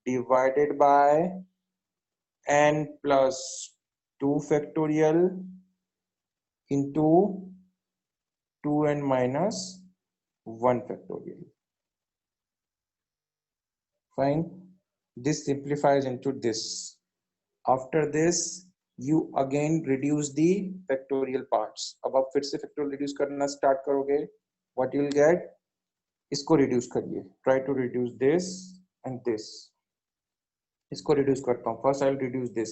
divided by n plus 2 factorial into 2n minus 1 factorial. Fine. This simplifies into this. After this, you again reduce the factorial parts. अब आप फिर से factorial reduce करना start करोगे. What you will get? इसको reduce करिए. Try to reduce this and this. इसको reduce करता हूँ. First I will reduce this.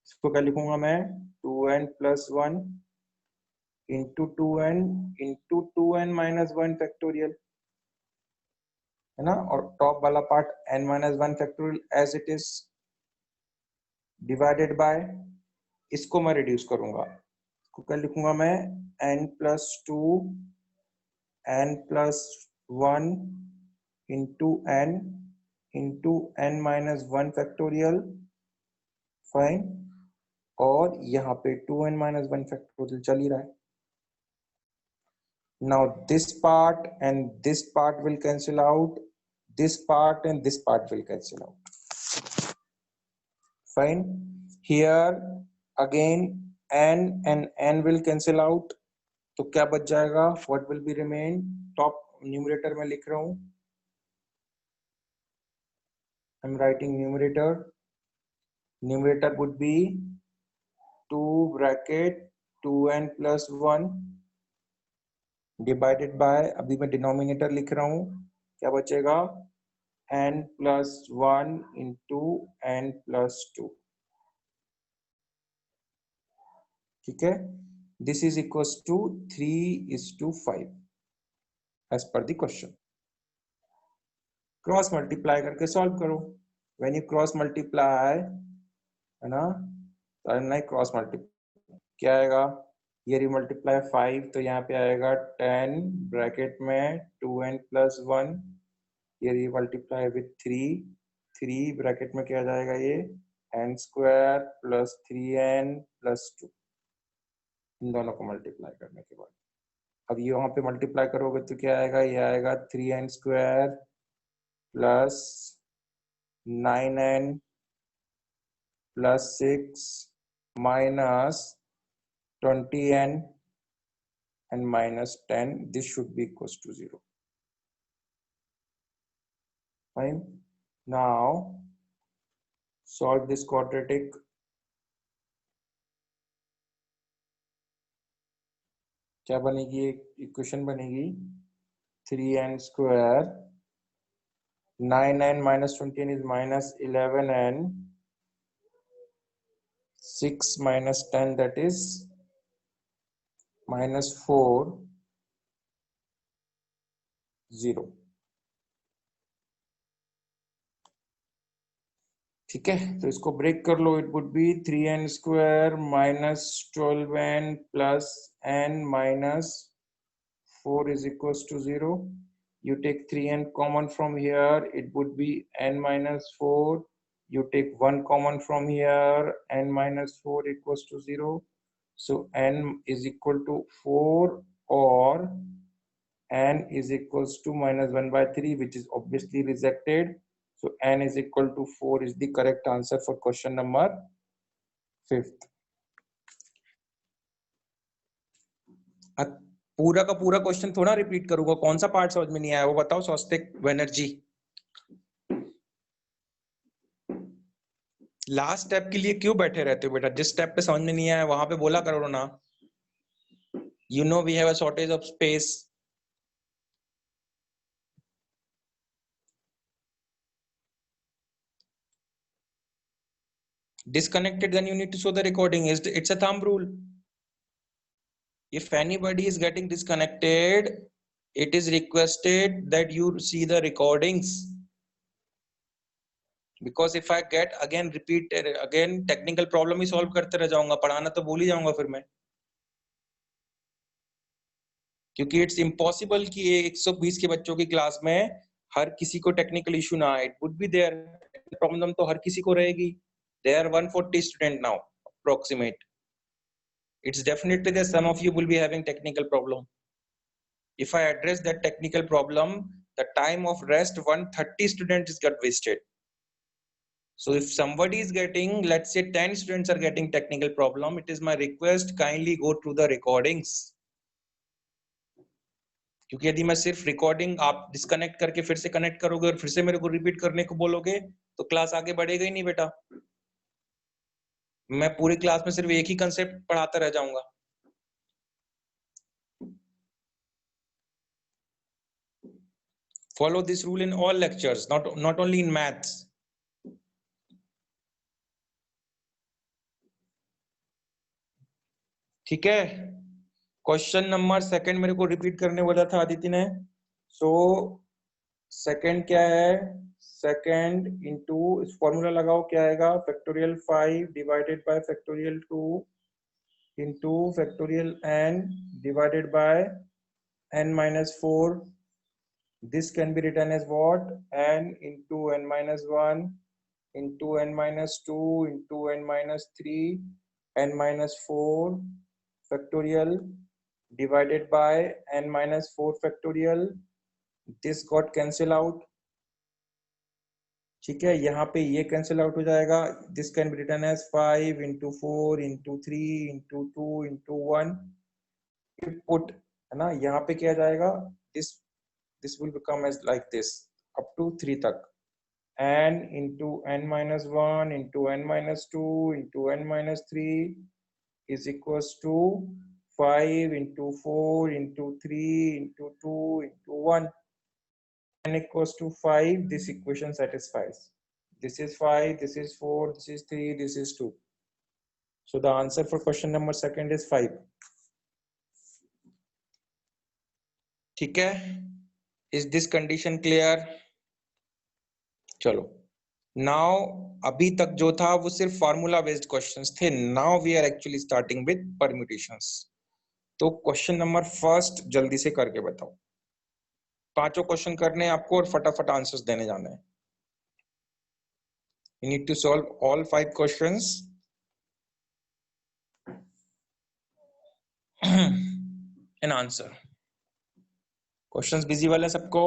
इसको क्या लिखूंगा मैं? 2n plus 1 into 2n minus 1 factorial. है ना? और टॉप वाला part n minus 1 factorial as it is divided by, इसको मैं रिड्यूस करूंगा. इसको क्या लिखूंगा मैं? n plus 2 n plus 1 into n minus 1 factorial. Fine. और यहाँ पे 2n minus 1 factorial चल ही रहा है. Now this part and this part will cancel out. This part and this part will cancel out. Fine. Here again n and n will cancel out. तो क्या बच जाएगा? What will be remain? Top numerator में लिख रहा हूँ. I'm writing numerator. Numerator would be 2 bracket 2n plus 1 divided by, अभी मैं डिनोमिनेटर लिख रहा हूँ. क्या बचेगा? n plus 1 into n plus 2. ठीक है? This is equals to 3:5 as per the question. Cross multiply करके सॉल्व करो. When you cross multiply, है ना, करना है क्रॉस मल्टीप्लाई. क्या आएगा? ये रिमल्टीप्लाई 5 तो यहाँ पे आएगा 10 ब्रैकेट में 2n plus 1. ये रिमल्टीप्लाई विथ 3 ब्रैकेट में क्या आ जाएगा? ये n square plus 3n plus 2. इन दोनों को मल्टीप्लाई करने के बाद अब ये वहां पे मल्टीप्लाई करोगे तो क्या आएगा? ये आएगा 3n square plus 9n plus 6 minus 20n and minus 10. This should be equals to 0. Fine. Now solve this quadratic. क्या बनेगी? इक्वेशन बनेगी 3n square, 9n minus 20n is minus 11n, 6 minus 10 that is minus 4, 0. ठीक है? तो इसको break कर लो. It would be 3n square minus 12n plus n minus 4 is equals to 0. You take 3n common from here, it would be n minus 4. You take 1 common from here, n minus 4 equals to 0. So n is equal to 4 or n is equals to minus 1 by 3, which is obviously rejected. So n is equal to 4 is the correct answer for question number 5th. पूरा का पूरा question थोड़ा repeat करूंगा. कौन सा part समझ में नहीं आया वो बताओ. स्वस्तिक बनर्जी. लास्ट स्टेप के लिए क्यों बैठे रहते हो बेटा? जिस स्टेप पे समझ में नहीं आया वहां पे बोला करो ना. You know we have a shortage of space. Disconnected, then you need to show the recording. It's a thumb rule. If anybody is getting disconnected, it is requested that you see the recordings. Because if I get again technical problem he solve करते रह जाऊंगा, पढ़ाना तो भूल ही जाऊंगा फिर मैं. क्योंकि इट्स इम्पॉसिबल कि 120 के बच्चों की क्लास में हर किसी को टेक्निकल इशू ना आए. It would be there, problem तो हर किसी को रहेगी. There are 140 student now approximate. It's definitely that some of you will be having technical problem. If I address that technical problem, the time of rest 130 students got wasted. So if somebody is getting, let's say 10 students are getting technical problem, it is my request, kindly go through the recordings. क्योंकि यदि मैं सिर्फ recording आप disconnect करके फिर से connect करोगे और फिर से मेरे को रिपीट करने को बोलोगे तो क्लास आगे बढ़ेगा ही नहीं बेटा. मैं पूरी क्लास में सिर्फ एक ही कंसेप्ट पढ़ाता रह जाऊंगा. Follow this rule in all lectures, not only in maths. ठीक है. क्वेश्चन नंबर सेकंड मेरे को रिपीट करने वाला था आदित्य ने. सो सेकंड क्या है? सेकंड इनटू इस फॉर्मूला लगाओ, क्या आएगा? Factorial 5 divided by factorial 2 into factorial n divided by n minus 4. This can be written as what? N into n minus 1 into n minus 2 into n minus 3 n minus 4 factorial divided by n minus 4 factorial. This got cancel out. ठीक है, यहाँ पे ये cancel out हो जाएगा. This can be written as 5 into 4 into 3 into 2 into 1. You put है ना, यहाँ पे क्या जाएगा? This will become as like this up to 3 तक. N into n minus 1 into n minus 2 into n minus 3 is equals to 5 into 4 into 3 into 2 into 1. N equals to 5. This equation satisfies. This is 5, this is 4, this is 3, this is 2. So the answer for question number second is 5. ठीक है. Is this condition clear? चलो. Now अभी तक जो था वो सिर्फ formula based questions थे. Now we are actually starting with permutations. तो क्वेश्चन नंबर फर्स्ट जल्दी से करके बताओ. पांचों क्वेश्चन करने हैं आपको और फटाफट आंसर्स देने जाने हैं. You need to solve all 5 questions. and answer. Questions busy वाले सबको?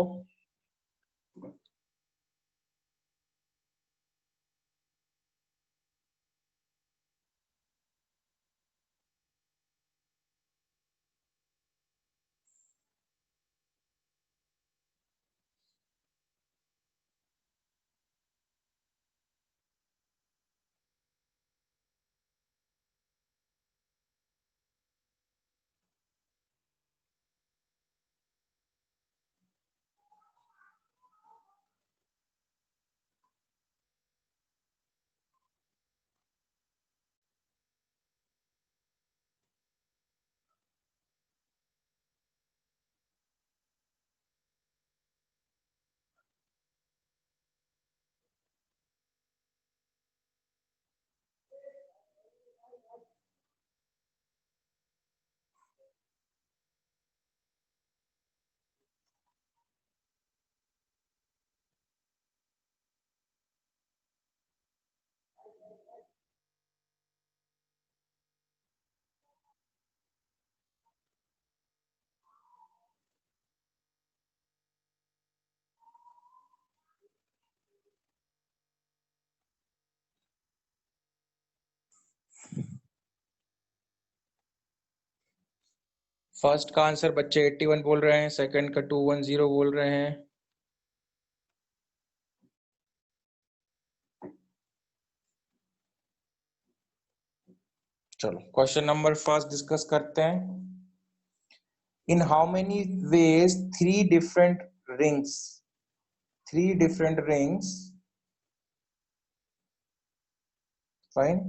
फर्स्ट का आंसर बच्चे 81 बोल रहे हैं, सेकंड का 210 बोल रहे हैं. चलो क्वेश्चन नंबर फर्स्ट डिस्कस करते हैं. In how many veg three different rings fine.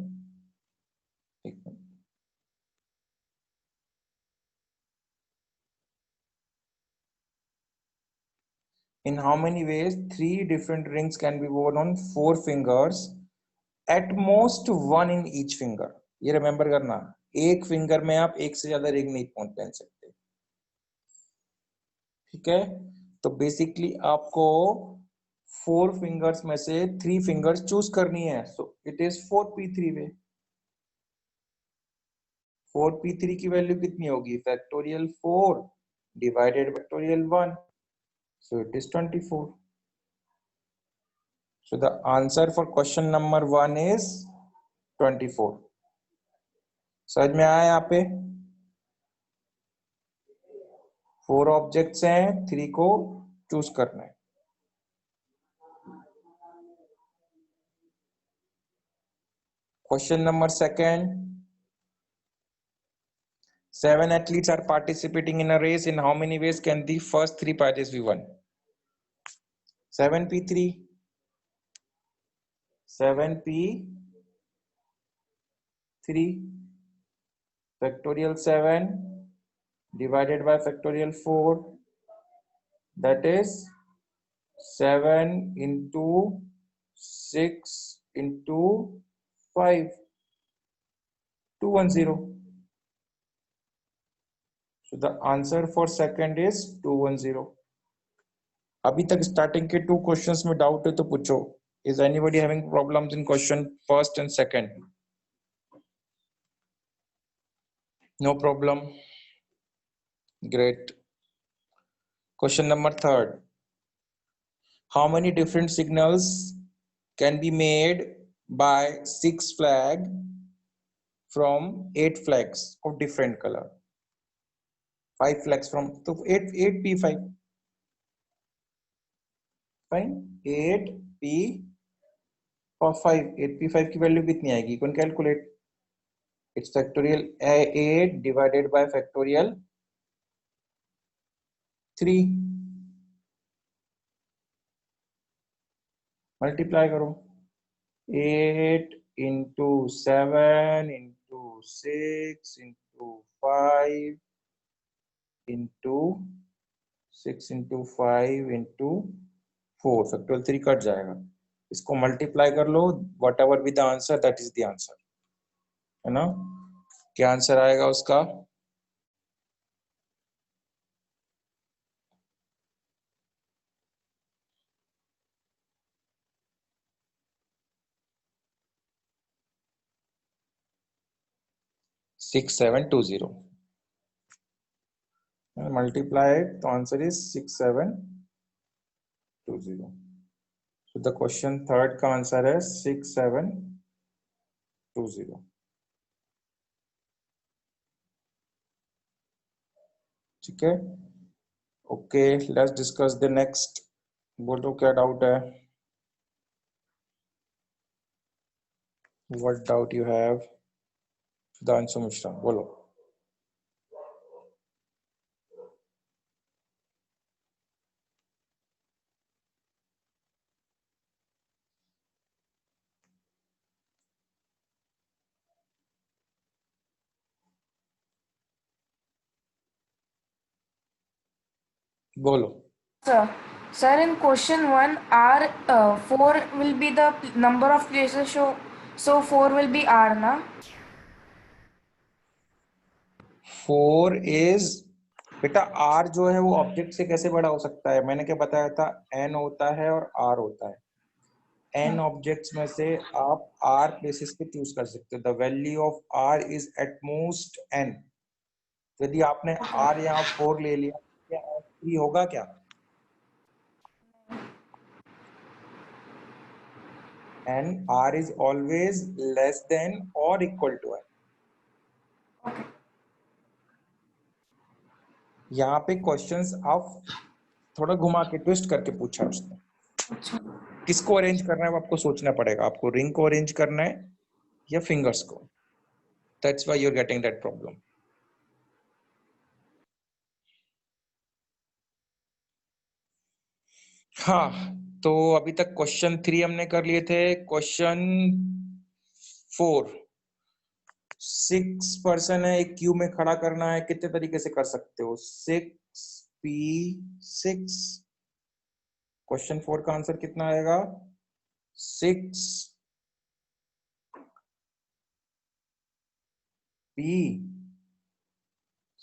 In how many ways three different rings can be worn on four fingers, at most one in each finger. ये remember करना, एक finger में आप एक से ज्यादा रिंग नहीं पहन सकते. ठीक है, तो बेसिकली आपको 4 फिंगर्स में से 3 फिंगर्स चूज करनी है. So it is 4p3 way. 4p3 की वैल्यू कितनी होगी? Factorial 4 divided factorial 1. So it is 24. So the answer for question number 1 is 24. समझ में आया? यहाँ पे 4 ऑब्जेक्ट्स हैं, 3 को चूज करना है. Question number 2. 7 athletes are participating in a race. In how many ways can the first 3 prizes be won? 7p3 factorial 7 divided by factorial 4, that is 7 into 6 into 5, 210. So the answer for second is 210. अभी तक starting के 2 questions में doubt है तो पूछो. Is anybody having problems in question first and second? No problem. Great. Question number 3. How many different signals can be made by 6 flags from 8 flags of different color? 5 flags from, so 8p5. Fine. 8p और 5. 8p5 की value कितनी आएगी? कौन calculate? It's factorial 8 divided by factorial 3. Multiply करो. 8 into 7 into 6 into 5 into 6 into 5 into 4. Factorial 3 cut जाएगा. इसको multiply कर लो. Whatever be the answer, that is the answer. है ना? क्या आंसर आएगा उसका? Six 720. Multiply it, the answer is 6720. So the question third का आंसर है 6720. ठीक है, okay. Let's discuss the next. बोलो क्या डाउट है? What doubt you have? Sudhanshu Mishra, बोलो. बोलो. Sir, in question 1, R 4 will be the number of places, so 4 will be R, na? 4 is, बेटा R जो है वो ऑब्जेक्ट से कैसे बड़ा हो सकता है? मैंने क्या बताया था? N होता है और R होता है. N ऑब्जेक्ट्स में से आप R प्लेसेस पे चूज कर सकते हो. The value of R is at most N. यदि आपने R यहाँ 4 ले लिया, क्या 3 होगा क्या? And R is always less than or equal to N. यहाँ पे क्वेश्चंस आप थोड़ा घुमा के ट्विस्ट करके पूछा उसने. किसको अरेंज करना है वो आपको सोचना पड़ेगा. आपको रिंग को अरेंज करना है या फिंगर्स को? That's why you're getting that problem. हाँ, तो अभी तक क्वेश्चन 3 हमने कर लिए थे. क्वेश्चन 4, 6 पर्सन है, एक क्यू में खड़ा करना है. कितने तरीके से कर सकते हो? 6p6. क्वेश्चन 4 का आंसर कितना आएगा? 6p6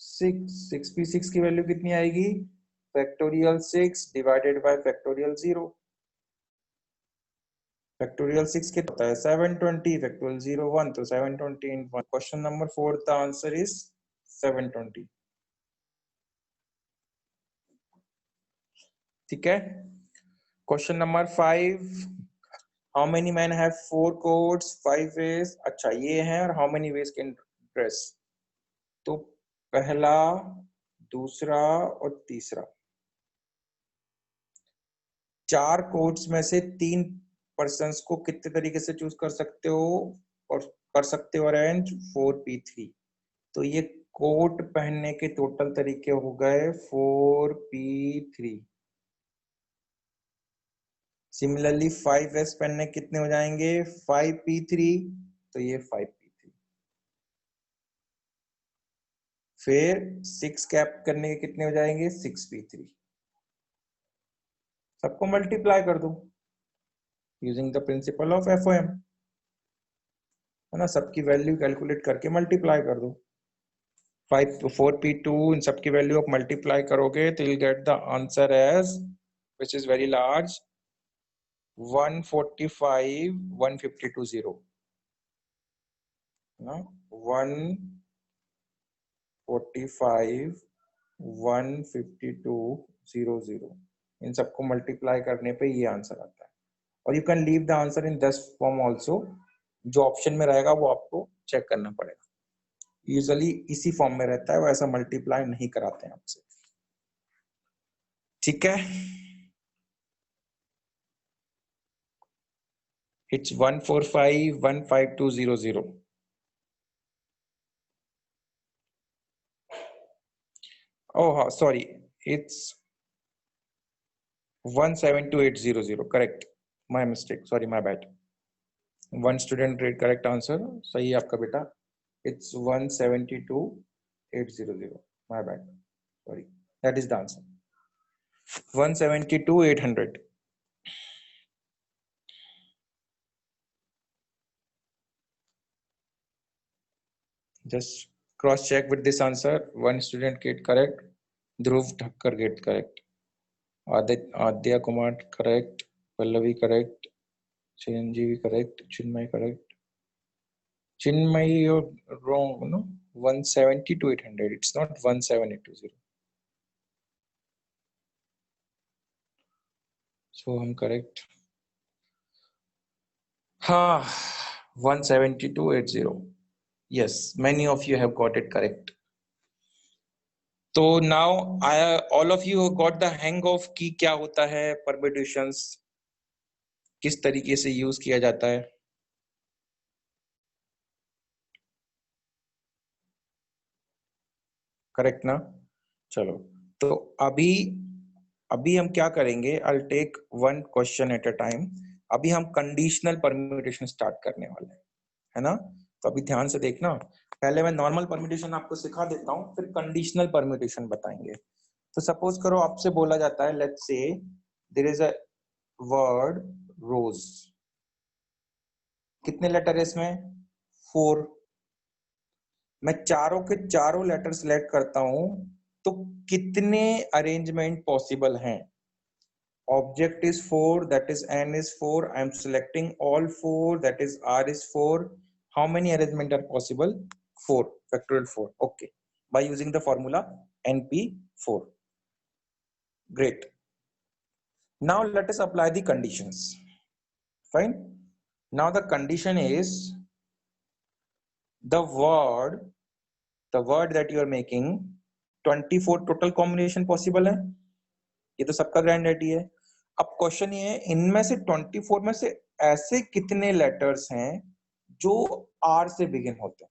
6p6 की वैल्यू कितनी आएगी? Factorial 6 divided by factorial 0. Factorial 6 कितना होता है? 720. फैक्टोरियल 0 1, तो 720 in 1. Question number 4 the answer is 720. ठीक है. Question number 5, how many man have 4 coats 5 ways. अच्छा, ये है. और how many ways can dress. तो पहला, दूसरा और तीसरा, 4 कोट्स में से 3 पर्सन्स को कितने तरीके से चूज कर सकते हो? और कर सकते हो अरेंज 4p3. तो ये कोट पहनने के टोटल तरीके हो गए 4p3. सिमिलरली 5s पहनने कितने हो जाएंगे? 5p3. तो ये 5p3. फिर 6 कैप करने के कितने हो जाएंगे? 6p3. सबको मल्टीप्लाई कर दो using the principle of FOM, है ना. सबकी वैल्यू कैलकुलेट करके मल्टीप्लाई कर दो. 4p2 इन सबकी वैल्यू आप मल्टीप्लाई करोगे तो you'll get the answer as, which is very large, 145 152 0. ना 145 152 00. इन सबको मल्टीप्लाई करने पे ये आंसर आता है. और you can leave the answer in this form also. जो ऑप्शन में रहेगा वो आपको चेक करना पड़ेगा. यूजुअली इसी फॉर्म में रहता है, वो ऐसा मल्टीप्लाई नहीं कराते हैं आपसे. ठीक है. It's 145 152 00. Oh, sorry, it's 172800. Correct. My mistake. Sorry, my bad. One student read correct answer. सही है आपका बेटा. It's 172800. My bad. Sorry. That is the answer. 172,800. Just cross check with this answer. One student get correct. Dhruv Thakkar get correct. Adya Kumar correct. Pallavi correct. Chiranjeevi correct. Chinmay correct. Chinmay, you're wrong. No, 172,800. It's not 17820. So I'm correct. Ha, 172,80. Yes, many of you have got it correct. So now all of you have got the hang of कि क्या होता है permutations, किस तरीके से use किया जाता है. करेक्ट ना. चलो, तो अभी हम क्या करेंगे? I'll take one question at a time. अभी हम कंडीशनल परम्यूटेशन स्टार्ट करने वाले हैं, है ना. तो अभी ध्यान से देखना. पहले मैं नॉर्मल परम्यूटेशन आपको सिखा देता हूँ, फिर कंडीशनल परम्यूटेशन बताएंगे. तो सपोज करो आपसे बोला जाता है, let's say there is a word rose. कितने लेटर है इसमें? 4. मैं चारों के चारों लेटर सिलेक्ट करता हूं तो कितने अरेंजमेंट पॉसिबल हैं? Object is 4, that is n is 4. I am selecting all 4, that is r is 4. How many arrangement are possible? 4, factorial 4. Okay, by using the formula np4. Great. Now let us apply the conditions. Fine. Now the condition is the word that you are making, 24 total combination possible है. ये तो सबका grand ID है. अब question ये है, इनमें से 24 में से ऐसे कितने लेटर्स हैं जो आर से बिगिन होते हैं?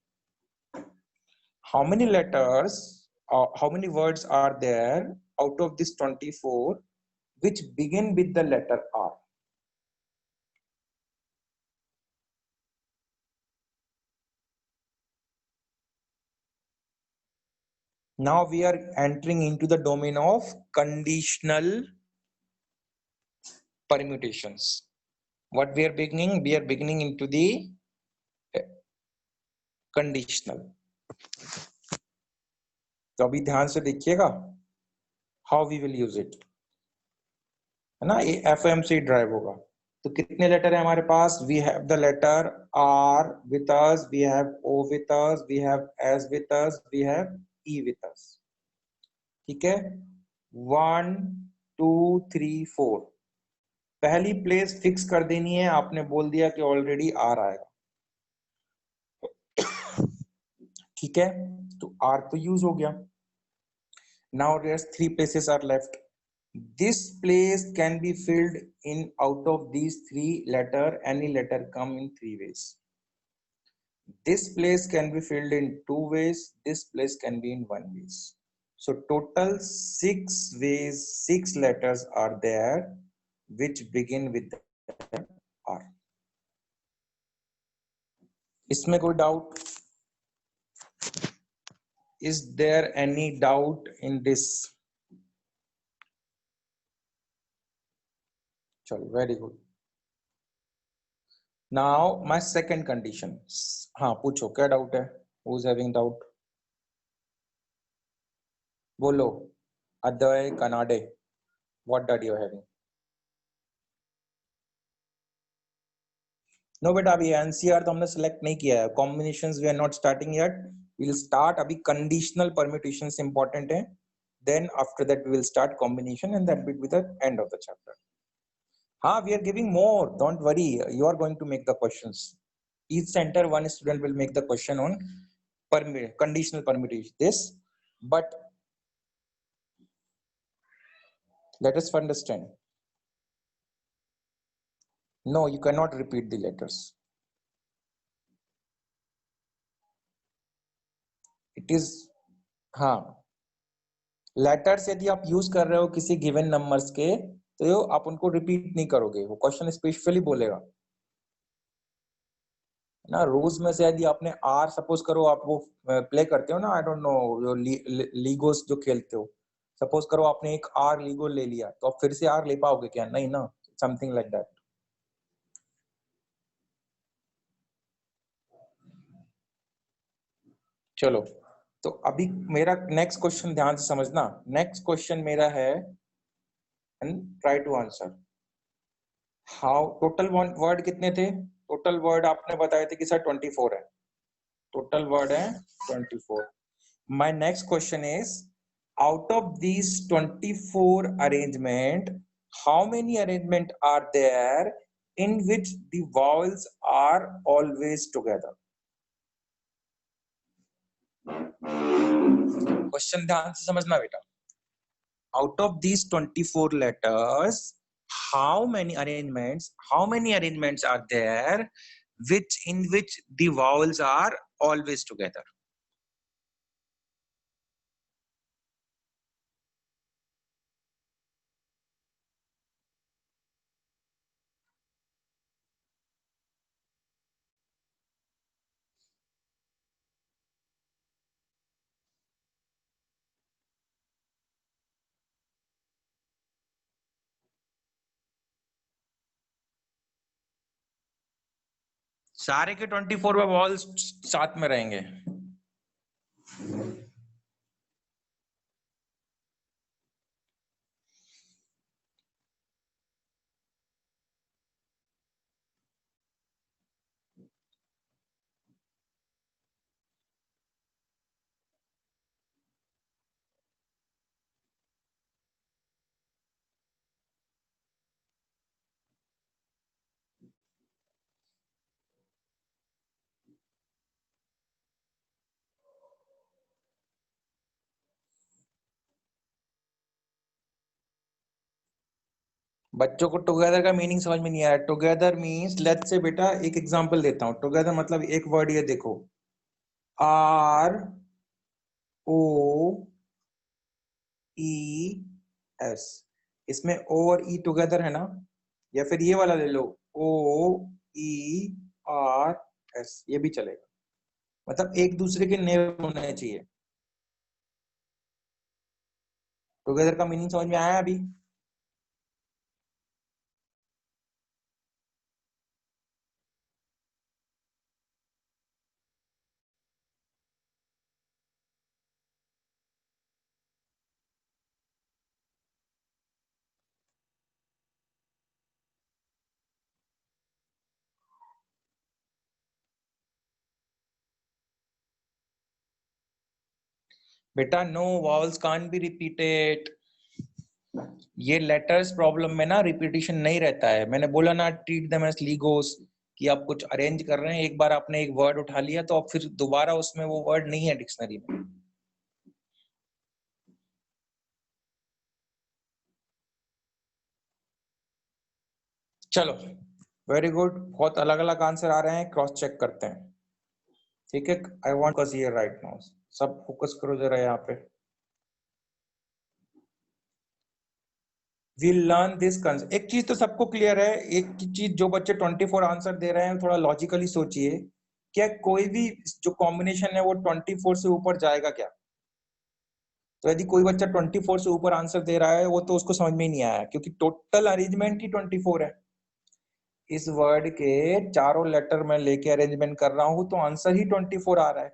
how many letters or how many words are there out of this 24 which begin with the letter R? Now we are entering into the domain of conditional permutations. What we are beginning? We are beginning into the conditional. तो अभी ध्यान से देखिएगा how we will use it, है ना? ये FM से drive होगा. तो कितने लेटर है हमारे पास? We have the letter R with us, we have O with us, we have S with us, we have E with us. ठीक है? 1 2 3 4. पहली प्लेस फिक्स कर देनी है. आपने बोल दिया कि ऑलरेडी R आएगा. ठीक है, तो R तो यूज हो गया. Now there's 3 places are left. This place can be filled in out of these 3 letter. Any letter come in 3 ways. This place can be filled in 2 ways. This place can be in 1 ways. So total 6 ways, 6 letters are there which begin with the R. इसमें कोई doubt? Is there any doubt in this? चलो, very good. Now my second condition. हाँ, पूछो क्या doubt है? Who's having doubt? बोलो. अदय Kanade. What doubt you are having? No बेटा, अभी NCR तो हमने select नहीं किया है. Combinations we are not starting yet. We will start. अभी conditional permutations important है. Then after that we will start combination and that will be the end of the chapter. हाँ, we are giving more. Don't worry. You are going to make the questions. Each center one student will make the question on conditional permutation. This, but let us understand. No, you cannot repeat the letters. It is हाँ, letters यदि आप use कर रहे हो किसी given numbers के, तो आप उनको रिपीट नहीं करोगे. वो क्वेश्चन स्पेसिफिकली बोलेगा ना. रोज में से यदि आपने R सपोज करो, आप वो प्ले करते हो ना, आई डोंट नो, जो लीगोस जो खेलते हो, सपोज करो आपने एक R लीगो ले लिया, तो आप फिर से R ले पाओगे क्या? नहीं ना. Something like that. चलो, तो अभी मेरा नेक्स्ट क्वेश्चन ध्यान से समझना. नेक्स्ट क्वेश्चन मेरा है, and try to answer. How total word कितने थे? टोटल वर्ड आपने बताए थे कि सर 24 है. टोटल वर्ड है 24. My next question is, out of these 24 arrangement, how many arrangement are there in which the vowels are always together? Question ध्यान से समझना बेटा. Out of these 24 letters, how many arrangements are there in which the vowels are always together? सारे के 24 walls साथ में रहेंगे. बच्चों को टुगेदर का मीनिंग समझ में नहीं आया. टुगेदर मींस, लेट्स से बेटा एक एग्जांपल देता हूं. टुगेदर मतलब एक वर्ड ये देखो, R O E S, इसमें O और E टुगेदर है ना, या फिर ये वाला ले लो O E R S, ये भी चलेगा, मतलब एक दूसरे के नेम होने चाहिए। टुगेदर का मीनिंग समझ में आया अभी? बेटा no, vowels can't be repeated. ये लेटर्स प्रॉब्लम में ना रिपीटिशन नहीं रहता है। मैंने बोला ना, ट्रीट देम एज लीगोस, कि आप कुछ अरेंज कर रहे हैं, एक बार आपने एक वर्ड उठा लिया तो अब फिर दोबारा उसमें वो वर्ड नहीं है डिक्शनरी में। चलो, वेरी गुड, बहुत अलग अलग आंसर आ रहे हैं, क्रॉस चेक करते हैं। ठीक है, I want focus here right now, सब फोकस करो जरा यहाँ पे। We learn this concept. एक चीज तो सबको क्लियर है, एक चीज, जो बच्चे 24 आंसर दे रहे हैं थोड़ा लॉजिकली सोचिए, क्या कोई भी जो कॉम्बिनेशन है वो 24 से ऊपर जाएगा क्या? तो यदि कोई बच्चा 24 से ऊपर आंसर दे रहा है, वो तो उसको समझ में ही नहीं आया, क्योंकि टोटल अरेंजमेंट ही 24 है। इस वर्ड के चारों लेटर में लेके अरेंजमेंट कर रहा हूं तो आंसर ही 24 आ रहा है।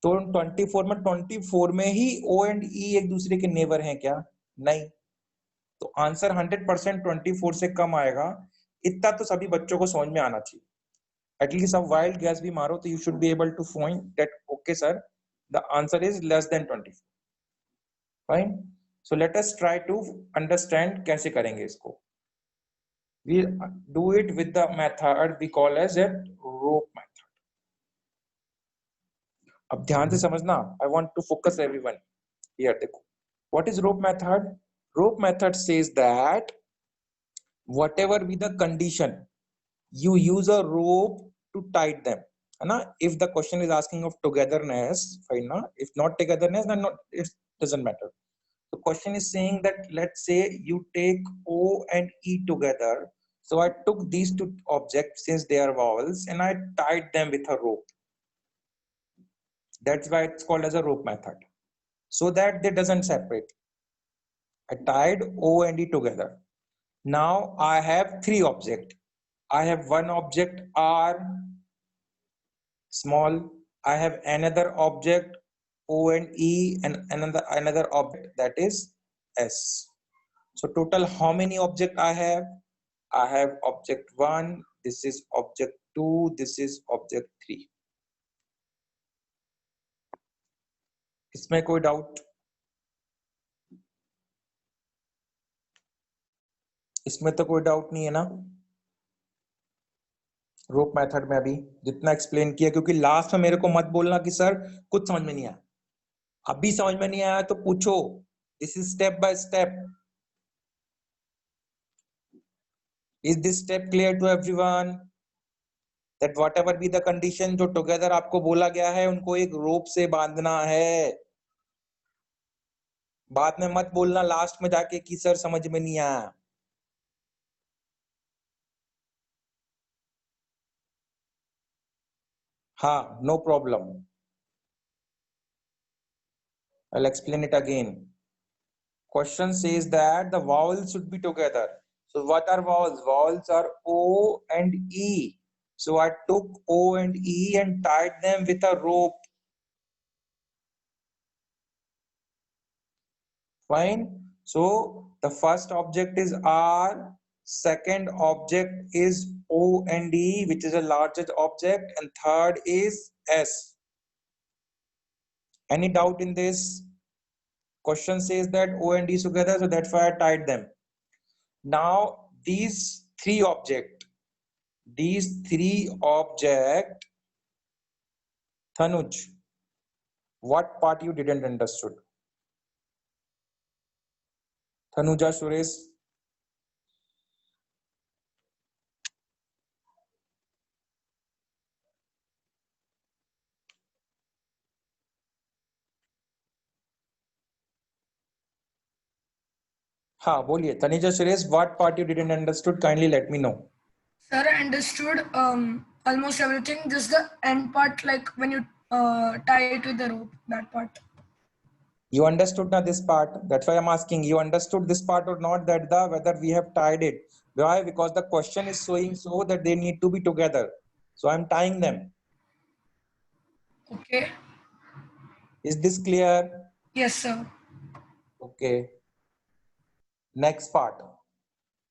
तो 24 में ही ओ एंड ई एक दूसरे के नेबर हैं क्या? नहीं। तो आंसर 100% 24 से कम आएगा, इतना तो सभी बच्चों को समझ में आना चाहिए। एटलीस्ट आप वाइल्ड गैस भी मारो तो you should be able to find that okay sir, the answer is less than 24। Fine, so let us try to understand कैसे करेंगे इसको। We do it with the method we call as a rope method. अब ध्यान से समझना, I want to focus everyone here. देखो, what is rope method? Rope method says that whatever be the condition, you use a rope to tie them. है ना? If the question is asking of togetherness, fine ना? If not togetherness, then not, it doesn't matter. The question is saying that let's say you take O and E together. So I took these two objects since they are vowels and I tied them with a rope. That's why it's called as a rope method. So that they doesn't separate. I tied O and E together. Now I have three objects. I have one object R small. I have another object O and E and another object that is S. So total how many object I have? I have object 1, this is object 2, this is object 3. इसमें कोई doubt? इसमें तो कोई doubt नहीं है ना? रोप method में अभी जितना एक्सप्लेन किया, क्योंकि लास्ट में मेरे को मत बोलना कि सर कुछ समझ में नहीं आया। अभी समझ में नहीं आया तो पूछो, this is step by step. Is this step clear to everyone? That whatever be the condition, जो टुगेदर आपको बोला गया है उनको एक रोप से बांधना है। बाद में मत बोलना लास्ट में जाके कि सर समझ में नहीं आया। हाँ, no problem. I'll explain it again. Question says that the vowels should be together. So what are vowels? Vowels are O and E. So I took O and E and tied them with a rope. Fine. So the first object is R. Second object is O and E, which is a largest object, and third is S. Any doubt in this? Question says that O and D together, so that's why I tied them. Now these three object, Thanuj, what part you didn't understood? Thanuja, Suresh. हाँ बोलिए Tanija Suresh, what part you didn't understood, kindly let me know. Sir, I understood almost everything. Just the end part, like when you tie it with the rope, that part. You understood now this part, that's why I'm asking you understood this part or not, that the whether we have tied it. Why? Because the question is showing so that they need to be together, so I'm tying them. Okay. Is this clear? Yes, sir. Okay, next part.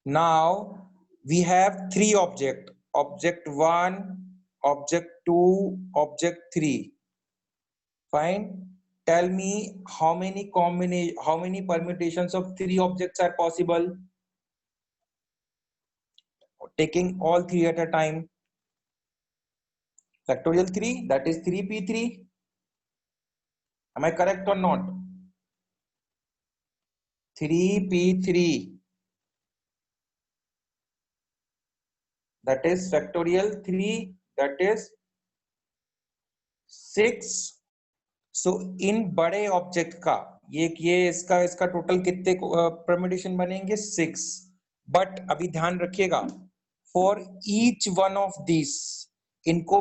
Now we have three object, object 1, object 2, object 3. Fine. Tell me how many permutations of three objects are possible, taking all three at a time. Factorial 3, that is 3p3. Am I correct or not? 3p3, that is factorial 3, that is 6. So इन बड़े object का ये इसका total कितने permutation बनेंगे? 6. But अभी ध्यान रखिएगा, for each one of this इनको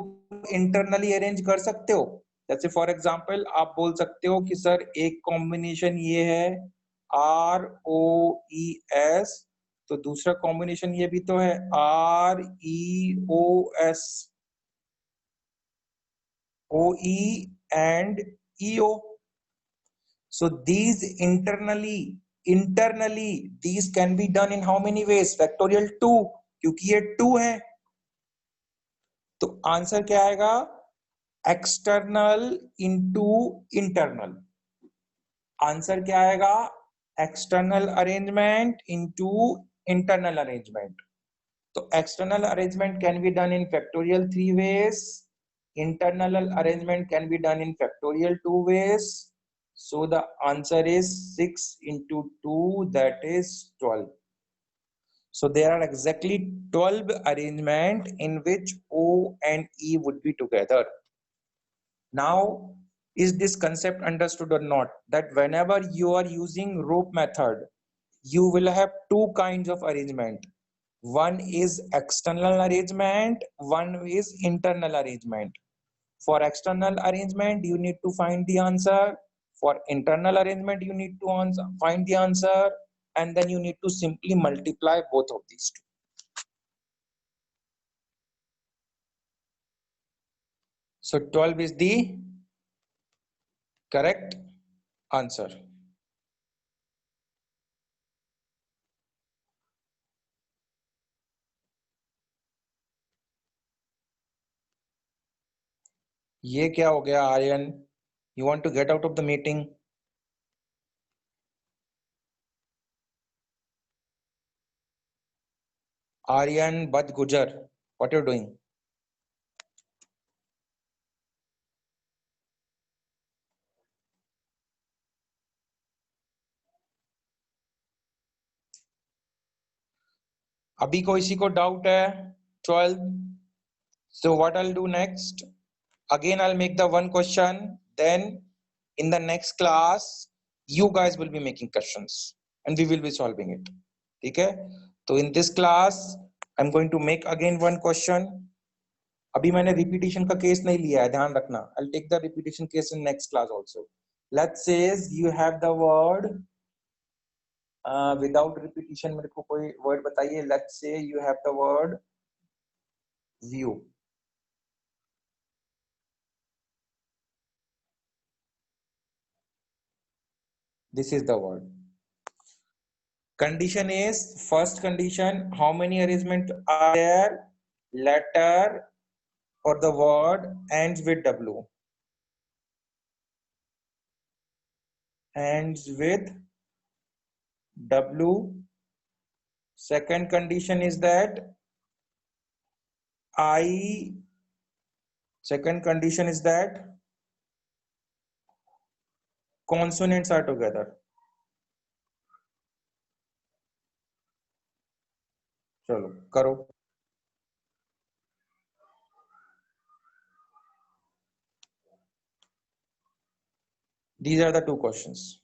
इंटरनली अरेंज कर सकते हो. जैसे फॉर एग्जांपल आप बोल सकते हो कि सर एक कॉम्बिनेशन ये है ROES, तो दूसरा कॉम्बिनेशन ये भी तो है REOS, OE and EO. So these internally these can be done in how many ways? Factorial 2, क्योंकि ये 2 है. तो आंसर क्या आएगा? External into internal. आंसर क्या आएगा? External arrangement into internal arrangement. तो external arrangement can be done in factorial 3 ways. Internal arrangement can be done in factorial 2 ways. So the answer is 6 into 2, that is 12. So there are exactly 12 arrangement in which O and E would be together. Now, is this concept understood or not? That whenever you are using rope method, you will have two kinds of arrangement. One is external arrangement, one is internal arrangement. For external arrangement, you need to find the answer. For internal arrangement, you need to find the answer, and then you need to simply multiply both of these two. So 12 is the correct answer. ये क्या हो गया Aryan? You want to get out of the meeting? Aryan Bad Gujar, what you're doing? अभी कोई किसी को doubt है? 12. So what I'll do next? Again, I'll make the one question. Then in the next class, you guys will be making questions and we will be solving it. ठीक है? तो in this class, I'm going to make again one question. अभी मैंने repetition का case नहीं लिया है, ध्यान रखना. I'll take the repetition case in next class also. Let's say you have the word without repetition. मेरे को कोई word बताइए. Let's say you have the word view. This is the word. Condition is, first condition, how many arrangement are there? Letter or the word ends with W. Ends with W. Second condition is that second condition is that consonants are together. चलो करो. These are the two questions.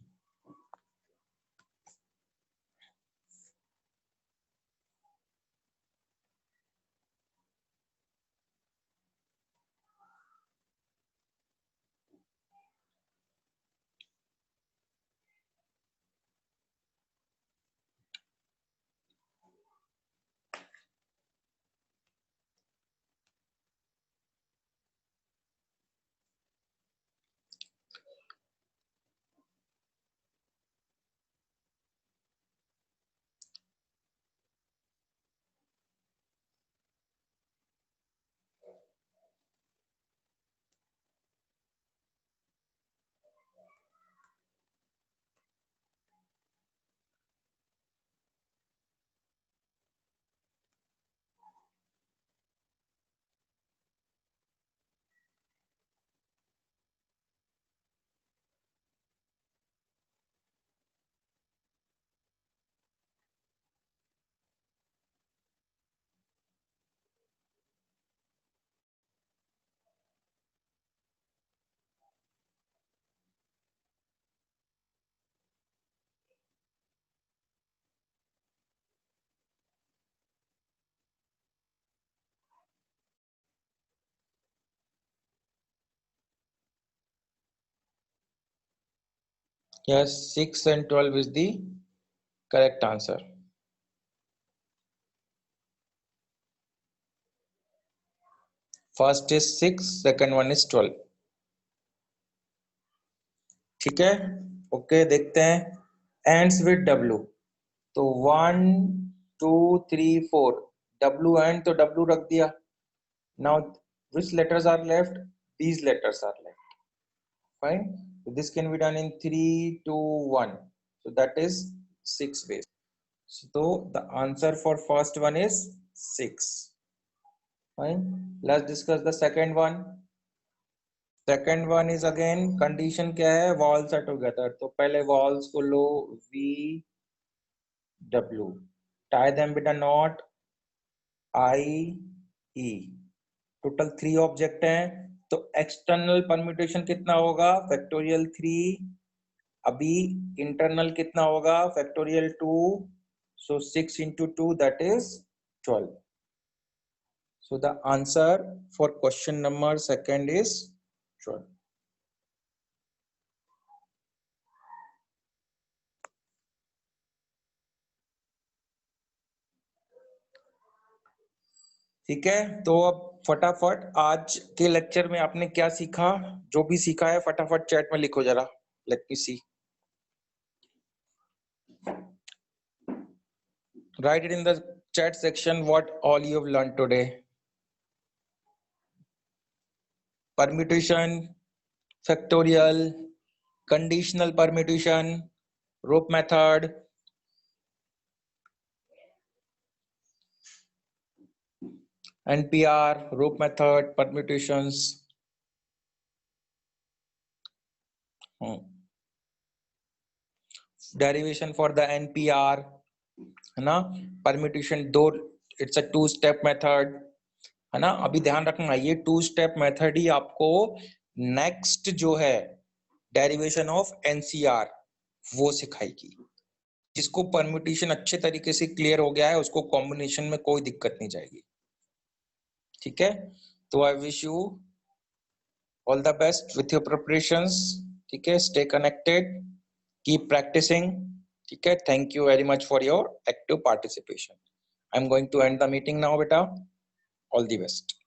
Yes, 6 and 12 is the correct answer. First is 6, second one is 12. ठीक है, okay देखते हैं ends with W. तो 1 2 3 4 W and तो W रख दिया. Now which letters are left? These letters are left. Fine. So this can be done in 3 2 1. So that is 6 ways. So the answer for first one is 6. Fine. Let's discuss the second one. Second one is again condition क्या है? Walls are together. तो पहले walls को लो V W. Tie them with a knot I E. Total 3 object हैं. तो external permutation कितना होगा? Factorial 3. अभी इंटरनल कितना होगा? Factorial 2. So 6 into 2, that is 12. So the answer for question number second is 12. ठीक है, तो अब फटाफट आज के लेक्चर में आपने क्या सीखा? जो भी सीखा है फटाफट चैट में लिखो जरा. Let me see. Write it in the chat section what all you have learned today. Permutation, factorial, conditional permutation, rope method, NPR, rope method, permutations. Derivation for the NPR, है ना? Permutation दो, it's a 2-step method, है ना? अभी ध्यान रखना, ये 2-step method ही आपको next जो है derivation of NCR वो सिखाएगी. जिसको परम्यूटेशन अच्छे तरीके से क्लियर हो गया है उसको कॉम्बिनेशन में कोई दिक्कत नहीं जाएगी. ठीक है, तो I wish you all the best with your preparations. ठीक है, स्टे कनेक्टेड, कीप प्रैक्टिसिंग. ठीक है, thank you very much for your active participation. I am going to end the meeting now बेटा. All the best.